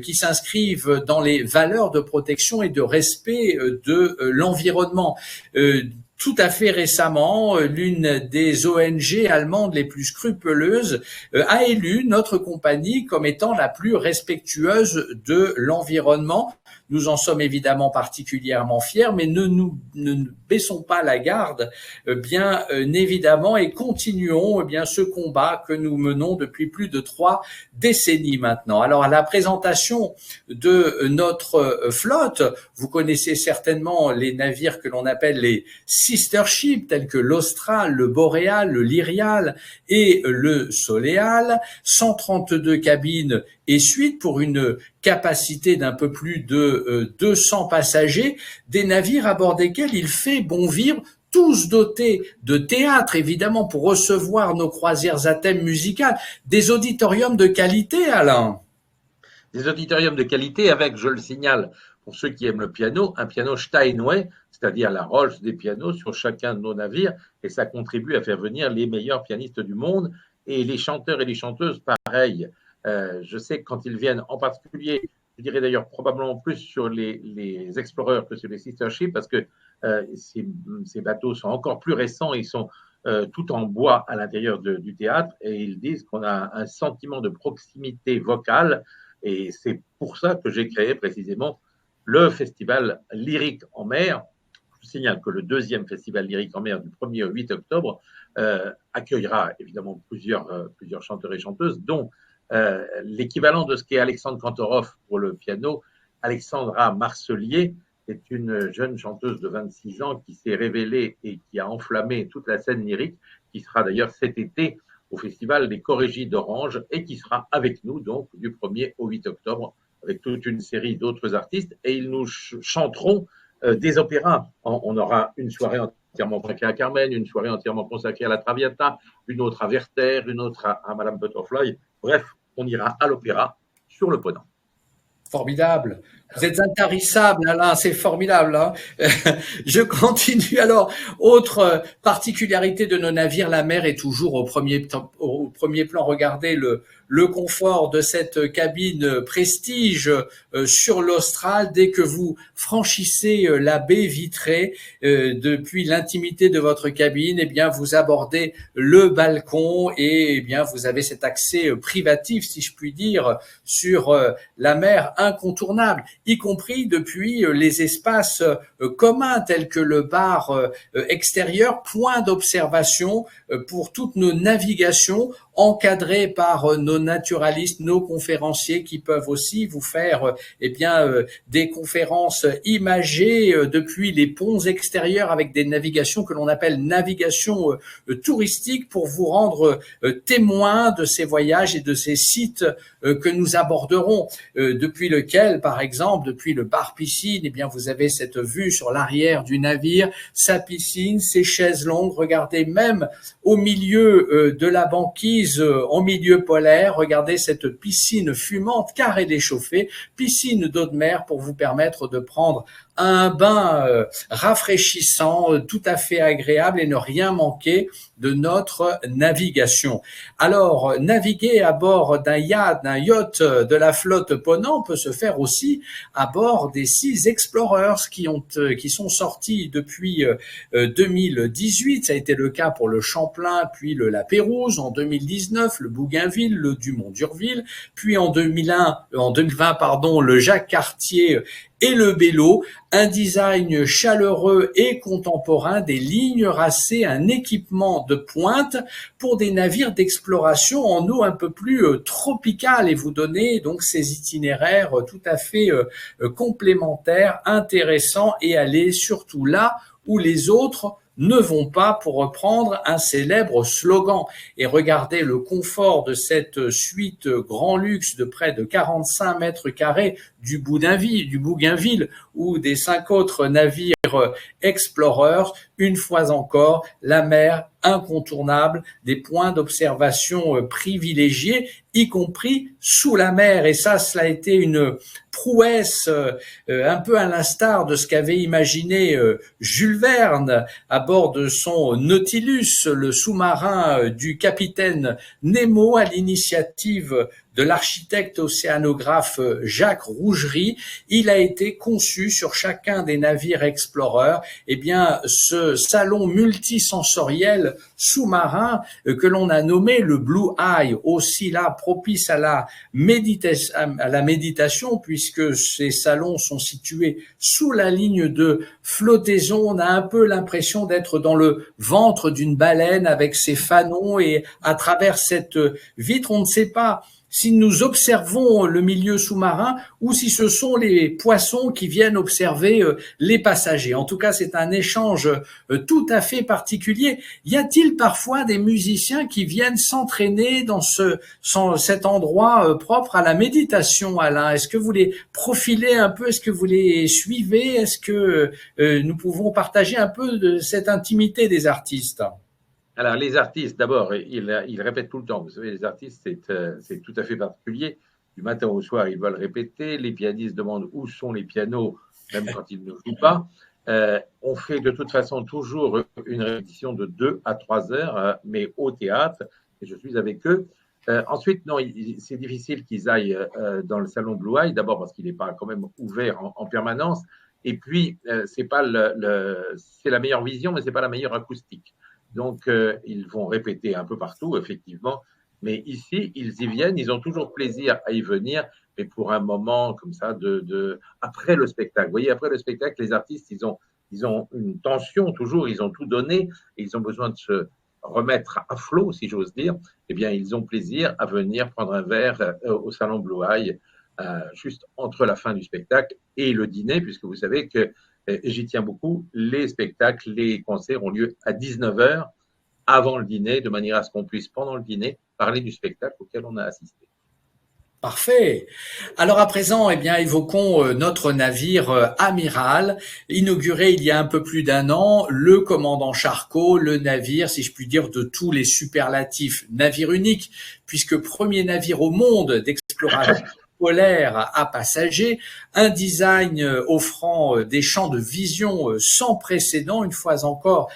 qui s'inscrivent dans les valeurs de protection et de respect de l'environnement. tout à fait récemment, l'une des ONG allemandes les plus scrupuleuses a élu notre compagnie comme étant la plus respectueuse de l'environnement. Nous en sommes évidemment particulièrement fiers, mais ne baissons pas la garde, bien évidemment, et continuons bien ce combat que nous menons depuis plus de 3 décennies maintenant. Alors, à la présentation de notre flotte, vous connaissez certainement les navires que l'on appelle les sister ships, tels que l'Austral, le Boréal, le Lyrial et le Soleal, 132 cabines et suite pour une capacité d'un peu plus de 200 passagers, des navires à bord desquels il fait bon vivre, tous dotés de théâtre, évidemment, pour recevoir nos croisières à thème musical, des auditoriums de qualité, Alain. Des auditoriums de qualité avec, je le signale, pour ceux qui aiment le piano, un piano Steinway, c'est-à-dire la Rolls des pianos sur chacun de nos navires, et ça contribue à faire venir les meilleurs pianistes du monde, et les chanteurs et les chanteuses, pareil. Je sais que quand ils viennent, en particulier, je dirais d'ailleurs probablement plus sur les Explorers que sur les Sister Ships, parce que ces bateaux sont encore plus récents, ils sont tout en bois à l'intérieur du théâtre, et ils disent qu'on a un sentiment de proximité vocale, et c'est pour ça que j'ai créé précisément le festival lyrique en mer. Je signale que le deuxième festival lyrique en mer du 1er au 8 octobre accueillera évidemment plusieurs chanteurs et chanteuses, dont l'équivalent de ce qu'est Alexandre Kantorov pour le piano. Alexandra Marcelier est une jeune chanteuse de 26 ans qui s'est révélée et qui a enflammé toute la scène lyrique, qui sera d'ailleurs cet été au Festival des Chorégies d'Orange et qui sera avec nous donc du 1er au 8 octobre avec toute une série d'autres artistes et ils nous chanteront des opéras. On aura une soirée entièrement consacrée à Carmen, une soirée entièrement consacrée à la Traviata, une autre à Werther, une autre à Madame Butterfly. Bref, on ira à l'opéra sur le Ponant. Formidable. Vous êtes intarissable, Alain, c'est formidable. Hein. Je continue. Alors, autre particularité de nos navires, la mer est toujours au premier plan. Regardez le confort de cette cabine Prestige sur l'Austral. Dès que vous franchissez la baie vitrée depuis l'intimité de votre cabine, eh bien, vous abordez le balcon et eh bien, vous avez cet accès privatif, si je puis dire, sur la mer incontournable, y compris depuis les espaces communs tels que le bar extérieur, point d'observation pour toutes nos navigations, encadrés par nos naturalistes, nos conférenciers qui peuvent aussi vous faire des conférences imagées depuis les ponts extérieurs avec des navigations que l'on appelle navigations touristiques pour vous rendre témoin de ces voyages et de ces sites que nous aborderons, depuis lequel, par exemple, depuis le bar piscine, eh bien, vous avez cette vue sur l'arrière du navire, sa piscine, ses chaises longues, regardez même au milieu de la banquise, en milieu polaire, regardez cette piscine fumante car elle est chauffée, piscine d'eau de mer pour vous permettre de prendre un bain rafraîchissant, tout à fait agréable et ne rien manquer de notre navigation. Alors, naviguer à bord d'un yacht de la flotte Ponant peut se faire aussi à bord des 6 Explorers qui sont sortis depuis 2018. Ça a été le cas pour le Champlain, puis la Pérouse en 2019, le Bougainville, le Dumont-Durville, puis en 2020, le Jacques Cartier et le Bello, un design chaleureux et contemporain, des lignes racées, un équipement de pointe pour des navires d'exploration en eau un peu plus tropicale et vous donner donc ces itinéraires tout à fait complémentaires, intéressants et aller surtout là où les autres ne vont pas, pour reprendre un célèbre slogan. Et regardez le confort de cette suite grand luxe de près de 45 mètres carrés du Bougainville ou des 5 autres navires Explorers. Une fois encore, la mer incontournable, des points d'observation privilégiés, y compris sous la mer. Et ça, cela a été une prouesse un peu à l'instar de ce qu'avait imaginé Jules Verne à bord de son Nautilus, le sous-marin du capitaine Nemo à l'initiative de l'architecte océanographe Jacques Rougerie. Il a été conçu sur chacun des navires Explorer, eh bien, ce salon multisensoriel sous-marin que l'on a nommé le Blue Eye, aussi là propice à la méditation, puisque ces salons sont situés sous la ligne de flottaison. On a un peu l'impression d'être dans le ventre d'une baleine avec ses fanons, et à travers cette vitre, on ne sait pas si nous observons le milieu sous-marin ou si ce sont les poissons qui viennent observer les passagers. En tout cas, c'est un échange tout à fait particulier. Y a-t-il parfois des musiciens qui viennent s'entraîner dans cet endroit propre à la méditation, Alain? Est-ce que vous les profilez un peu? Est-ce que vous les suivez? Est-ce que nous pouvons partager un peu de cette intimité des artistes? Alors, les artistes, d'abord, ils répètent tout le temps. Vous savez, les artistes, c'est tout à fait particulier. Du matin au soir, ils veulent répéter. Les pianistes demandent où sont les pianos, même quand ils ne jouent pas. On fait de toute façon toujours une répétition de 2 à 3 heures, mais au théâtre, et je suis avec eux. Ensuite, non, c'est difficile qu'ils aillent dans le salon Blue Eye, d'abord parce qu'il n'est pas quand même ouvert en permanence. Et puis, c'est la meilleure vision, mais c'est pas la meilleure acoustique. Donc, ils vont répéter un peu partout, effectivement. Mais ici, ils y viennent, ils ont toujours plaisir à y venir, mais pour un moment comme ça, après le spectacle. Vous voyez, après le spectacle, les artistes, ils ont une tension toujours, ils ont tout donné, et ils ont besoin de se remettre à flot, si j'ose dire. Eh bien, ils ont plaisir à venir prendre un verre au Salon Blue Eye, juste entre la fin du spectacle et le dîner, puisque vous savez que, et j'y tiens beaucoup, les spectacles, les concerts ont lieu à 19h avant le dîner, de manière à ce qu'on puisse, pendant le dîner, parler du spectacle auquel on a assisté. Parfait. Alors à présent, eh bien, évoquons notre navire amiral, inauguré il y a un peu plus d'1 an, le commandant Charcot, le navire, si je puis dire, de tous les superlatifs, navire unique, puisque premier navire au monde d'exploration polaire à passagers, un design offrant des champs de vision sans précédent. Une fois encore,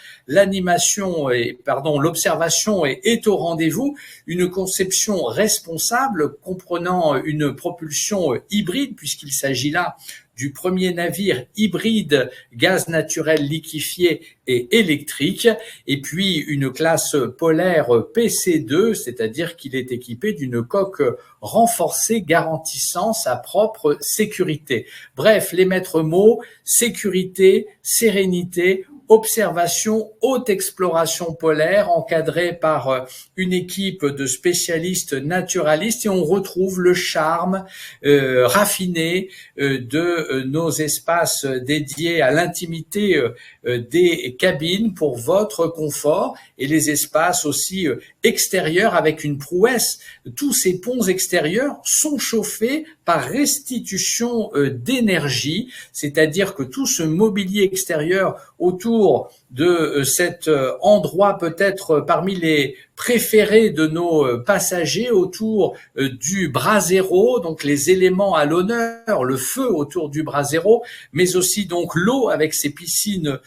l'observation est au rendez-vous. Une conception responsable comprenant une propulsion hybride, puisqu'il s'agit là du premier navire hybride gaz naturel liquéfié et électrique, et puis une classe polaire PC2, c'est-à-dire qu'il est équipé d'une coque renforcée garantissant sa propre sécurité. Bref, les maîtres mots: sécurité, sérénité, observation, haute exploration polaire, encadrée par une équipe de spécialistes naturalistes, et on retrouve le charme raffiné de nos espaces dédiés à l'intimité des cabines pour votre confort, et les espaces aussi extérieurs avec une prouesse. Tous ces ponts extérieurs sont chauffés par restitution d'énergie, c'est-à-dire que tout ce mobilier extérieur autour de cet endroit peut-être parmi les préférés de nos passagers, autour du brasero, donc les éléments à l'honneur, le feu autour du brasero, mais aussi donc l'eau avec ses piscines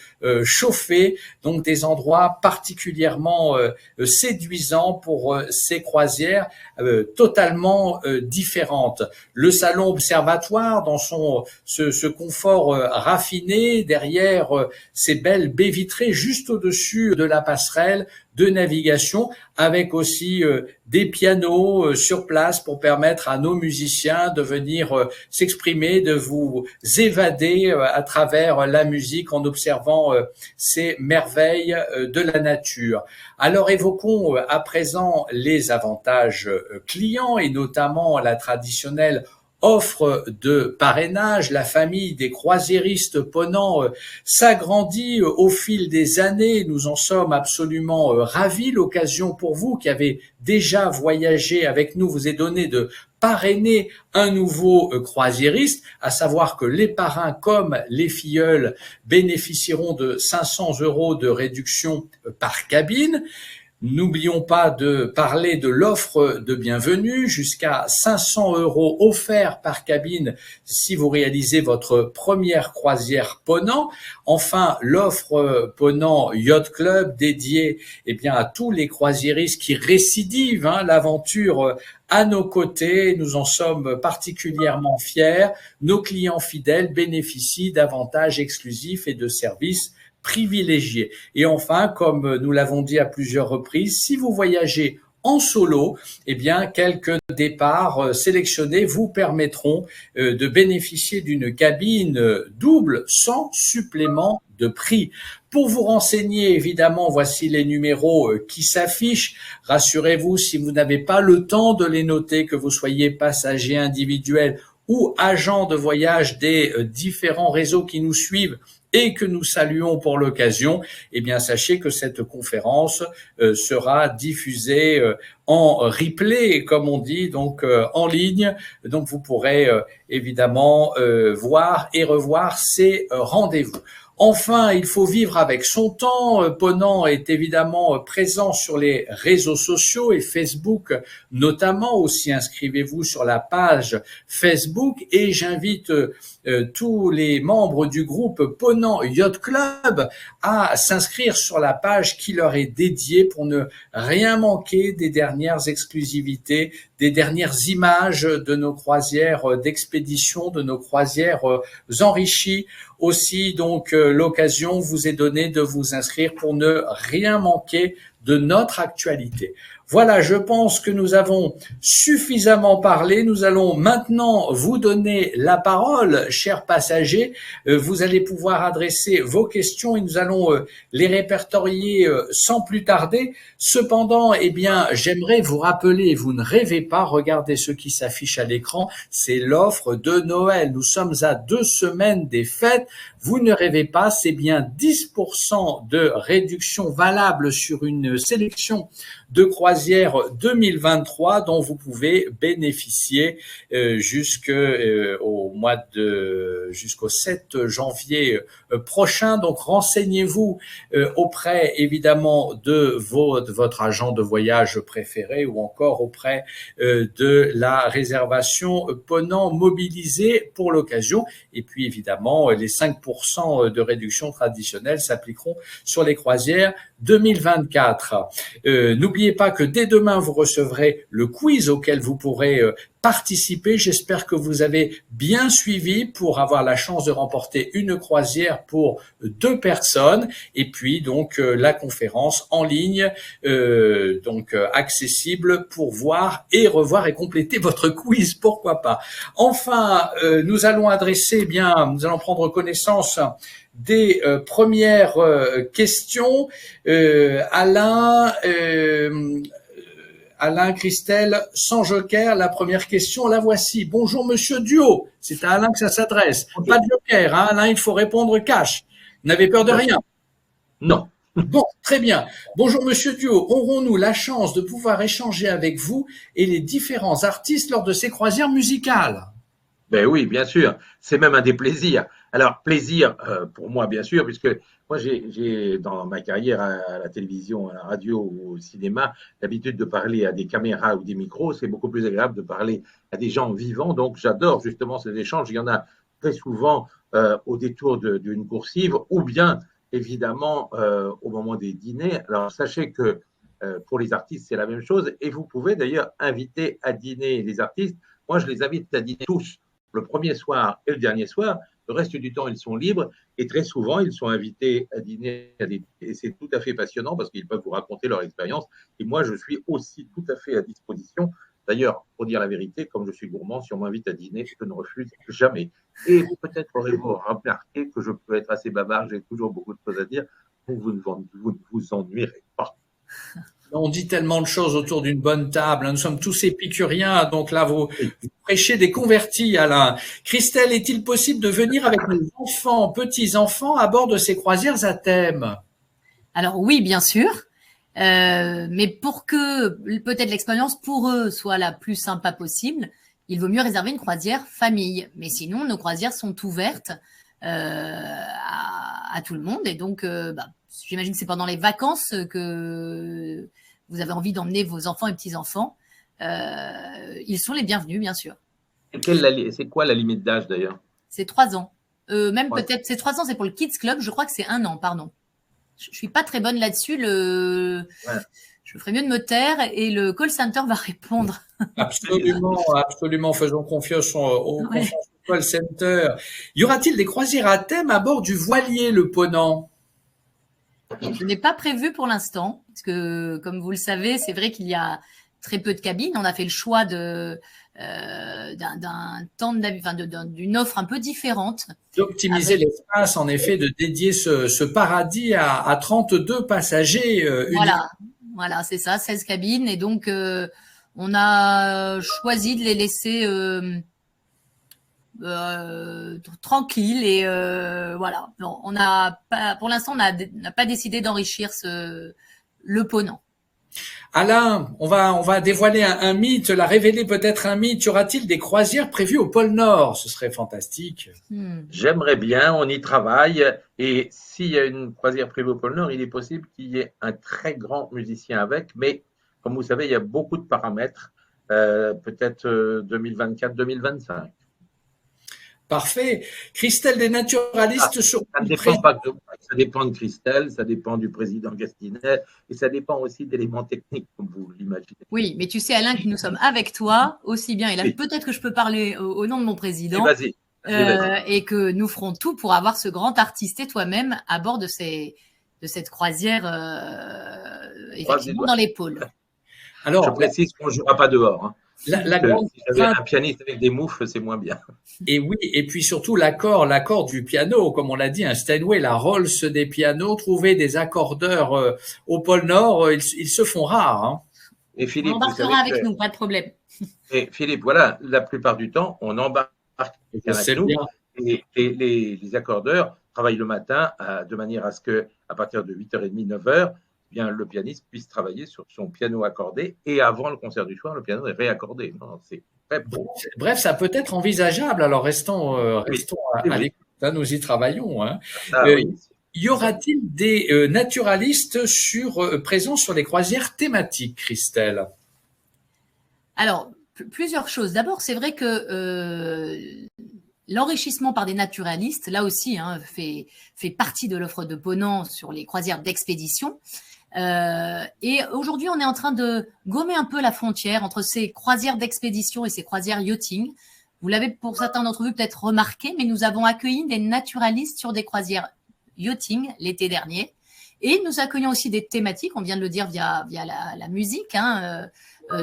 chauffées, donc des endroits particulièrement séduisants pour ces croisières totalement différentes. Le salon observatoire dans ce confort raffiné, derrière ces belles baies vitrées juste au-dessus de la passerelle de navigation, avec aussi des pianos sur place pour permettre à nos musiciens de venir s'exprimer, de vous évader à travers la musique en observant ces merveilles de la nature. Alors évoquons à présent les avantages clients, et notamment la traditionnelle offre de parrainage. La famille des croisiéristes Ponant s'agrandit au fil des années. Nous en sommes absolument ravis. L'occasion pour vous qui avez déjà voyagé avec nous vous est donnée de parrainer un nouveau croisiériste, à savoir que les parrains comme les filleuls bénéficieront de 500 € de réduction par cabine. N'oublions pas de parler de l'offre de bienvenue, jusqu'à 500 € offerts par cabine si vous réalisez votre première croisière Ponant. Enfin, l'offre Ponant Yacht Club dédiée à tous les croisiéristes qui récidivent l'aventure à nos côtés. Nous en sommes particulièrement fiers. Nos clients fidèles bénéficient d'avantages exclusifs et de services privilégiés. Et enfin, comme nous l'avons dit à plusieurs reprises, si vous voyagez en solo, quelques départs sélectionnés vous permettront de bénéficier d'une cabine double sans supplément de prix. Pour vous renseigner, évidemment, voici les numéros qui s'affichent. Rassurez-vous, si vous n'avez pas le temps de les noter, que vous soyez passager individuel ou agent de voyage des différents réseaux qui nous suivent et que nous saluons pour l'occasion, sachez que cette conférence sera diffusée en replay, comme on dit, donc en ligne. Donc vous pourrez évidemment voir et revoir ces rendez-vous. Enfin, il faut vivre avec son temps. Ponant est évidemment présent sur les réseaux sociaux et Facebook notamment. Aussi, inscrivez-vous sur la page Facebook et j'invite tous les membres du groupe Ponant Yacht Club à s'inscrire sur la page qui leur est dédiée pour ne rien manquer des dernières exclusivités, des dernières images de nos croisières d'expédition, de nos croisières enrichies. Aussi, donc, l'occasion vous est donnée de vous inscrire pour ne rien manquer de notre actualité. Voilà, je pense que nous avons suffisamment parlé. Nous allons maintenant vous donner la parole, chers passagers. Vous allez pouvoir adresser vos questions et nous allons les répertorier sans plus tarder. Cependant, j'aimerais vous rappeler, vous ne rêvez pas, regardez ce qui s'affiche à l'écran, c'est l'offre de Noël. Nous sommes à 2 semaines des fêtes. Vous ne rêvez pas, c'est bien 10% de réduction valable sur une sélection de croisière 2023 dont vous pouvez bénéficier jusqu'au 7 janvier prochain. Donc renseignez-vous auprès évidemment de votre agent de voyage préféré ou encore auprès de la réservation Ponant mobilisée pour l'occasion. Et puis évidemment, les 5% de réduction traditionnelle s'appliqueront sur les croisières 2024. N'oubliez pas que dès demain, vous recevrez le quiz auquel vous pourrez participer. J'espère que vous avez bien suivi pour avoir la chance de remporter une croisière pour 2 personnes. Et puis donc la conférence en ligne, accessible pour voir et revoir et compléter votre quiz, pourquoi pas. Enfin, nous allons prendre connaissance des premières questions. Alain, Christelle, sans joker, la première question, la voici. Bonjour Monsieur Duo, c'est à Alain que ça s'adresse. Pas de joker, Alain, il faut répondre cash. Vous n'avez peur de rien? Non. Bon, très bien. Bonjour Monsieur Duo, aurons-nous la chance de pouvoir échanger avec vous et les différents artistes lors de ces croisières musicales? Ben oui, bien sûr. C'est même un des plaisirs. Alors, plaisir pour moi, bien sûr, puisque moi, j'ai dans ma carrière à la télévision, à la radio ou au cinéma, l'habitude de parler à des caméras ou des micros. C'est beaucoup plus agréable de parler à des gens vivants. Donc, j'adore justement ces échanges. Il y en a très souvent au détour d'une coursive ou bien, évidemment, au moment des dîners. Alors, sachez que pour les artistes, c'est la même chose. Et vous pouvez d'ailleurs inviter à dîner les artistes. Moi, je les invite à dîner tous, le premier soir et le dernier soir. Le reste du temps, ils sont libres et très souvent, ils sont invités à dîner. Et c'est tout à fait passionnant parce qu'ils peuvent vous raconter leur expérience. Et moi, je suis aussi tout à fait à disposition. D'ailleurs, pour dire la vérité, comme je suis gourmand, si on m'invite à dîner, je ne refuse jamais. Et vous peut-être aurez-vous remarqué que je peux être assez bavard, j'ai toujours beaucoup de choses à dire, donc vous ne vous ennuierez pas. On dit tellement de choses autour d'une bonne table. Nous sommes tous épicuriens, donc là, vous prêchez des convertis, Alain. Christelle, est-il possible de venir avec nos enfants, petits-enfants, à bord de ces croisières à thème? Alors oui, bien sûr. Mais pour que peut-être l'expérience pour eux soit la plus sympa possible, il vaut mieux réserver une croisière famille. Mais sinon, nos croisières sont ouvertes à tout le monde. Et donc, j'imagine que c'est pendant les vacances que vous avez envie d'emmener vos enfants et petits-enfants, ils sont les bienvenus, bien sûr. C'est quoi la limite d'âge d'ailleurs? C'est 3 ans. Même 3 ans. peut-être, c'est 3 ans, c'est pour le Kids Club. Je crois que c'est 1 an, pardon. Je suis pas très bonne là-dessus. Ouais. Je ferais mieux de me taire et le call center va répondre. Absolument, absolument. Faisons confiance Ouais. confiance au call center. Y aura-t-il des croisières à thème à bord du voilier Le Ponant? Je n'ai pas prévu pour l'instant, parce que, comme vous le savez, c'est vrai qu'il y a très peu de cabines. On a fait le choix d'un temps d'une offre un peu différente. D'optimiser l'espace, en effet, de dédier ce paradis à 32 passagers uniques. Voilà, c'est ça, 16 cabines. Et donc, on a choisi de les laisser tranquilles. Et voilà. Non, on n'a pas, pour l'instant, on n'a pas décidé d'enrichir le Ponant. Alain, on va dévoiler un mythe, la révéler peut-être un mythe. Y aura-t-il des croisières prévues au pôle Nord? Ce serait fantastique. J'aimerais bien, on y travaille. Et s'il y a une croisière prévue au pôle Nord, il est possible qu'il y ait un très grand musicien avec. Mais comme vous savez, il y a beaucoup de paramètres. Peut-être 2024-2025. Parfait. Christelle des naturalistes Ça ne seront dépend pas de moi, ça dépend de Christelle, ça dépend du président Gastinet et ça dépend aussi d'éléments techniques, comme vous l'imaginez. Oui, mais tu sais, Alain, que nous sommes avec toi aussi bien. Et là, Oui. peut-être que je peux parler au nom de mon président. Vas-y. Et que nous ferons tout pour avoir ce grand artiste et toi-même à bord de cette croisière, effectivement, dans les pôles. Alors, je précise qu'on ne jouera pas dehors. Hein. La grande si j'avais un pianiste avec des moufles, c'est moins bien. Et oui, et puis surtout l'accord du piano, comme on l'a dit, un Steinway, la Rolls des pianos, trouver des accordeurs au pôle Nord, ils se font rares. Hein. Et Philippe, on embarquera avec nous, pas de problème. Et Philippe, voilà, la plupart du temps, on embarque avec nous. Et les accordeurs travaillent le matin de manière à ce que, à partir de 8h30, 9h, bien, le pianiste puisse travailler sur son piano accordé et avant le concert du soir, le piano est réaccordé. Non, c'est très beau. Bref, ça peut être envisageable. Alors restons à l'écoute. Hein, nous y travaillons. Hein. Oui. Y aura-t-il des naturalistes présents sur les croisières thématiques, Christelle? Alors, plusieurs choses. D'abord, c'est vrai que l'enrichissement par des naturalistes, là aussi, hein, fait partie de l'offre de Ponant sur les croisières d'expédition. Et aujourd'hui, on est en train de gommer un peu la frontière entre ces croisières d'expédition et ces croisières yachting. Vous l'avez pour certains d'entre vous peut-être remarqué, mais nous avons accueilli des naturalistes sur des croisières yachting l'été dernier. Et nous accueillons aussi des thématiques, on vient de le dire via la musique, hein,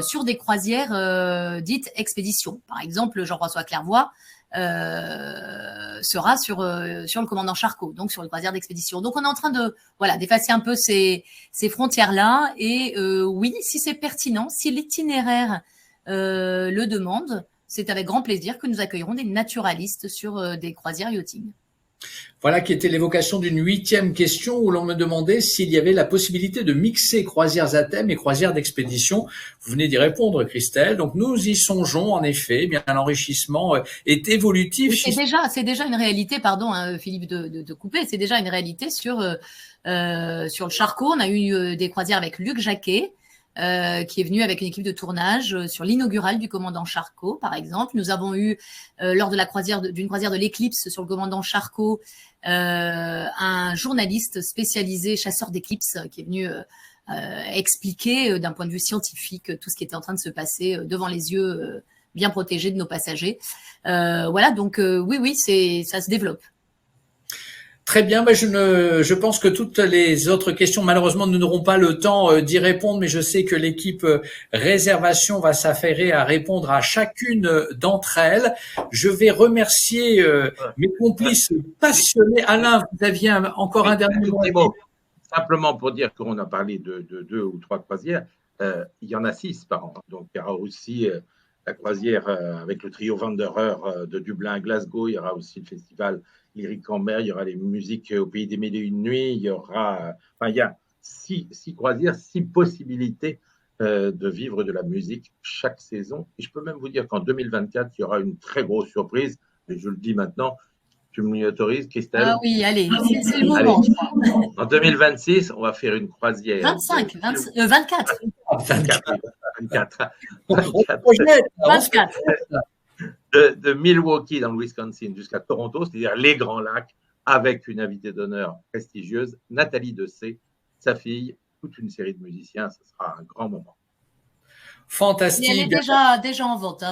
sur des croisières dites expédition. Par exemple, Jean-François Clairvoy sera sur le commandant Charcot, donc sur le croisière d'expédition. Donc on est en train d'effacer un peu ces frontières-là. Et oui, si c'est pertinent, si l'itinéraire le demande, c'est avec grand plaisir que nous accueillerons des naturalistes sur des croisières yachting. Voilà qui était l'évocation d'une 8e question où l'on me demandait s'il y avait la possibilité de mixer croisières à thème et croisières d'expédition. Vous venez d'y répondre, Christelle. Donc nous y songeons en effet. Eh bien, l'enrichissement est évolutif. C'est déjà une réalité, pardon, hein, Philippe, de couper. C'est déjà une réalité sur le Charcot. On a eu des croisières avec Luc Jacquet. Qui est venu avec une équipe de tournage sur l'inaugural du commandant Charcot, par exemple. Nous avons eu, lors de d'une croisière de l'Éclipse sur le commandant Charcot, un journaliste spécialisé chasseur d'éclipses qui est venu expliquer d'un point de vue scientifique tout ce qui était en train de se passer devant les yeux bien protégés de nos passagers. Voilà, donc oui, ça se développe. Très bien, je pense que toutes les autres questions, malheureusement, nous n'aurons pas le temps d'y répondre, mais je sais que l'équipe réservation va s'affairer à répondre à chacune d'entre elles. Je vais remercier mes complices passionnés. Alain, vous aviez encore un dernier mot. Simplement pour dire qu'on a parlé de 2 ou 3 croisières, il y en a 6 par an. Donc il y aura aussi la croisière avec le trio Wanderer de Dublin à Glasgow, il y aura aussi le festival Lyrique en mer, il y aura les musiques au pays des mille et une nuits, il y a 6 croisières, 6 possibilités de vivre de la musique chaque saison. Et je peux même vous dire qu'en 2024, il y aura une très grosse surprise, et je le dis maintenant, Tu m'y autorises, Christelle? Ah oui, allez, c'est le moment, je crois. En 2026, on va faire une croisière. 24. 24. 24. De Milwaukee dans le Wisconsin jusqu'à Toronto, c'est-à-dire les Grands Lacs, avec une invitée d'honneur prestigieuse, Nathalie Dessay, sa fille, toute une série de musiciens. Ce sera un grand moment. Fantastique. Et elle est déjà en vente,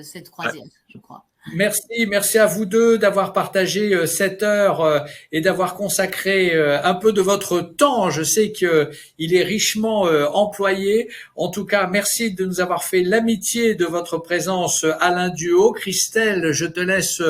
cette croisière, je crois. Merci à vous deux d'avoir partagé cette heure et d'avoir consacré un peu de votre temps. Je sais qu'il est richement employé. En tout cas, merci de nous avoir fait l'amitié de votre présence, Alain Duhaut. Christelle, je te laisse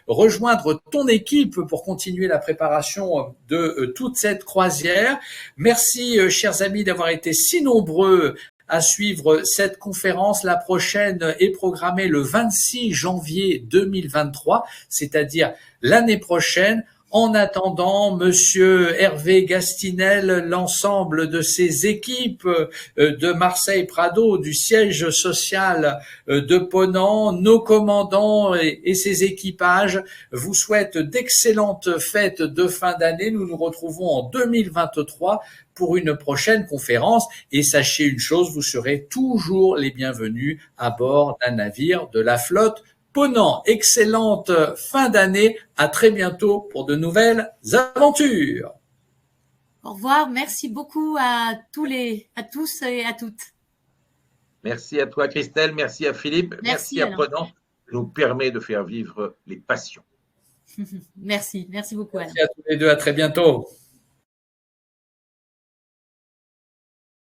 rejoindre ton équipe pour continuer la préparation de toute cette croisière. Merci, chers amis, d'avoir été si nombreux à suivre cette conférence. La prochaine est programmée le 26 janvier 2023, c'est-à-dire l'année prochaine. En attendant, Monsieur Hervé Gastinel, l'ensemble de ses équipes de Marseille Prado, du siège social de Ponant, nos commandants et ses équipages vous souhaitent d'excellentes fêtes de fin d'année. Nous nous retrouvons en 2023 pour une prochaine conférence. Et sachez une chose, vous serez toujours les bienvenus à bord d'un navire de la flotte Ponant. Excellente fin d'année. À très bientôt pour de nouvelles aventures. Au revoir. Merci beaucoup à tous et à toutes. Merci à toi, Christelle. Merci à Philippe. Merci à Ponant. Nous permet de faire vivre les passions. Merci beaucoup, Alain. Merci à tous les deux. À très bientôt.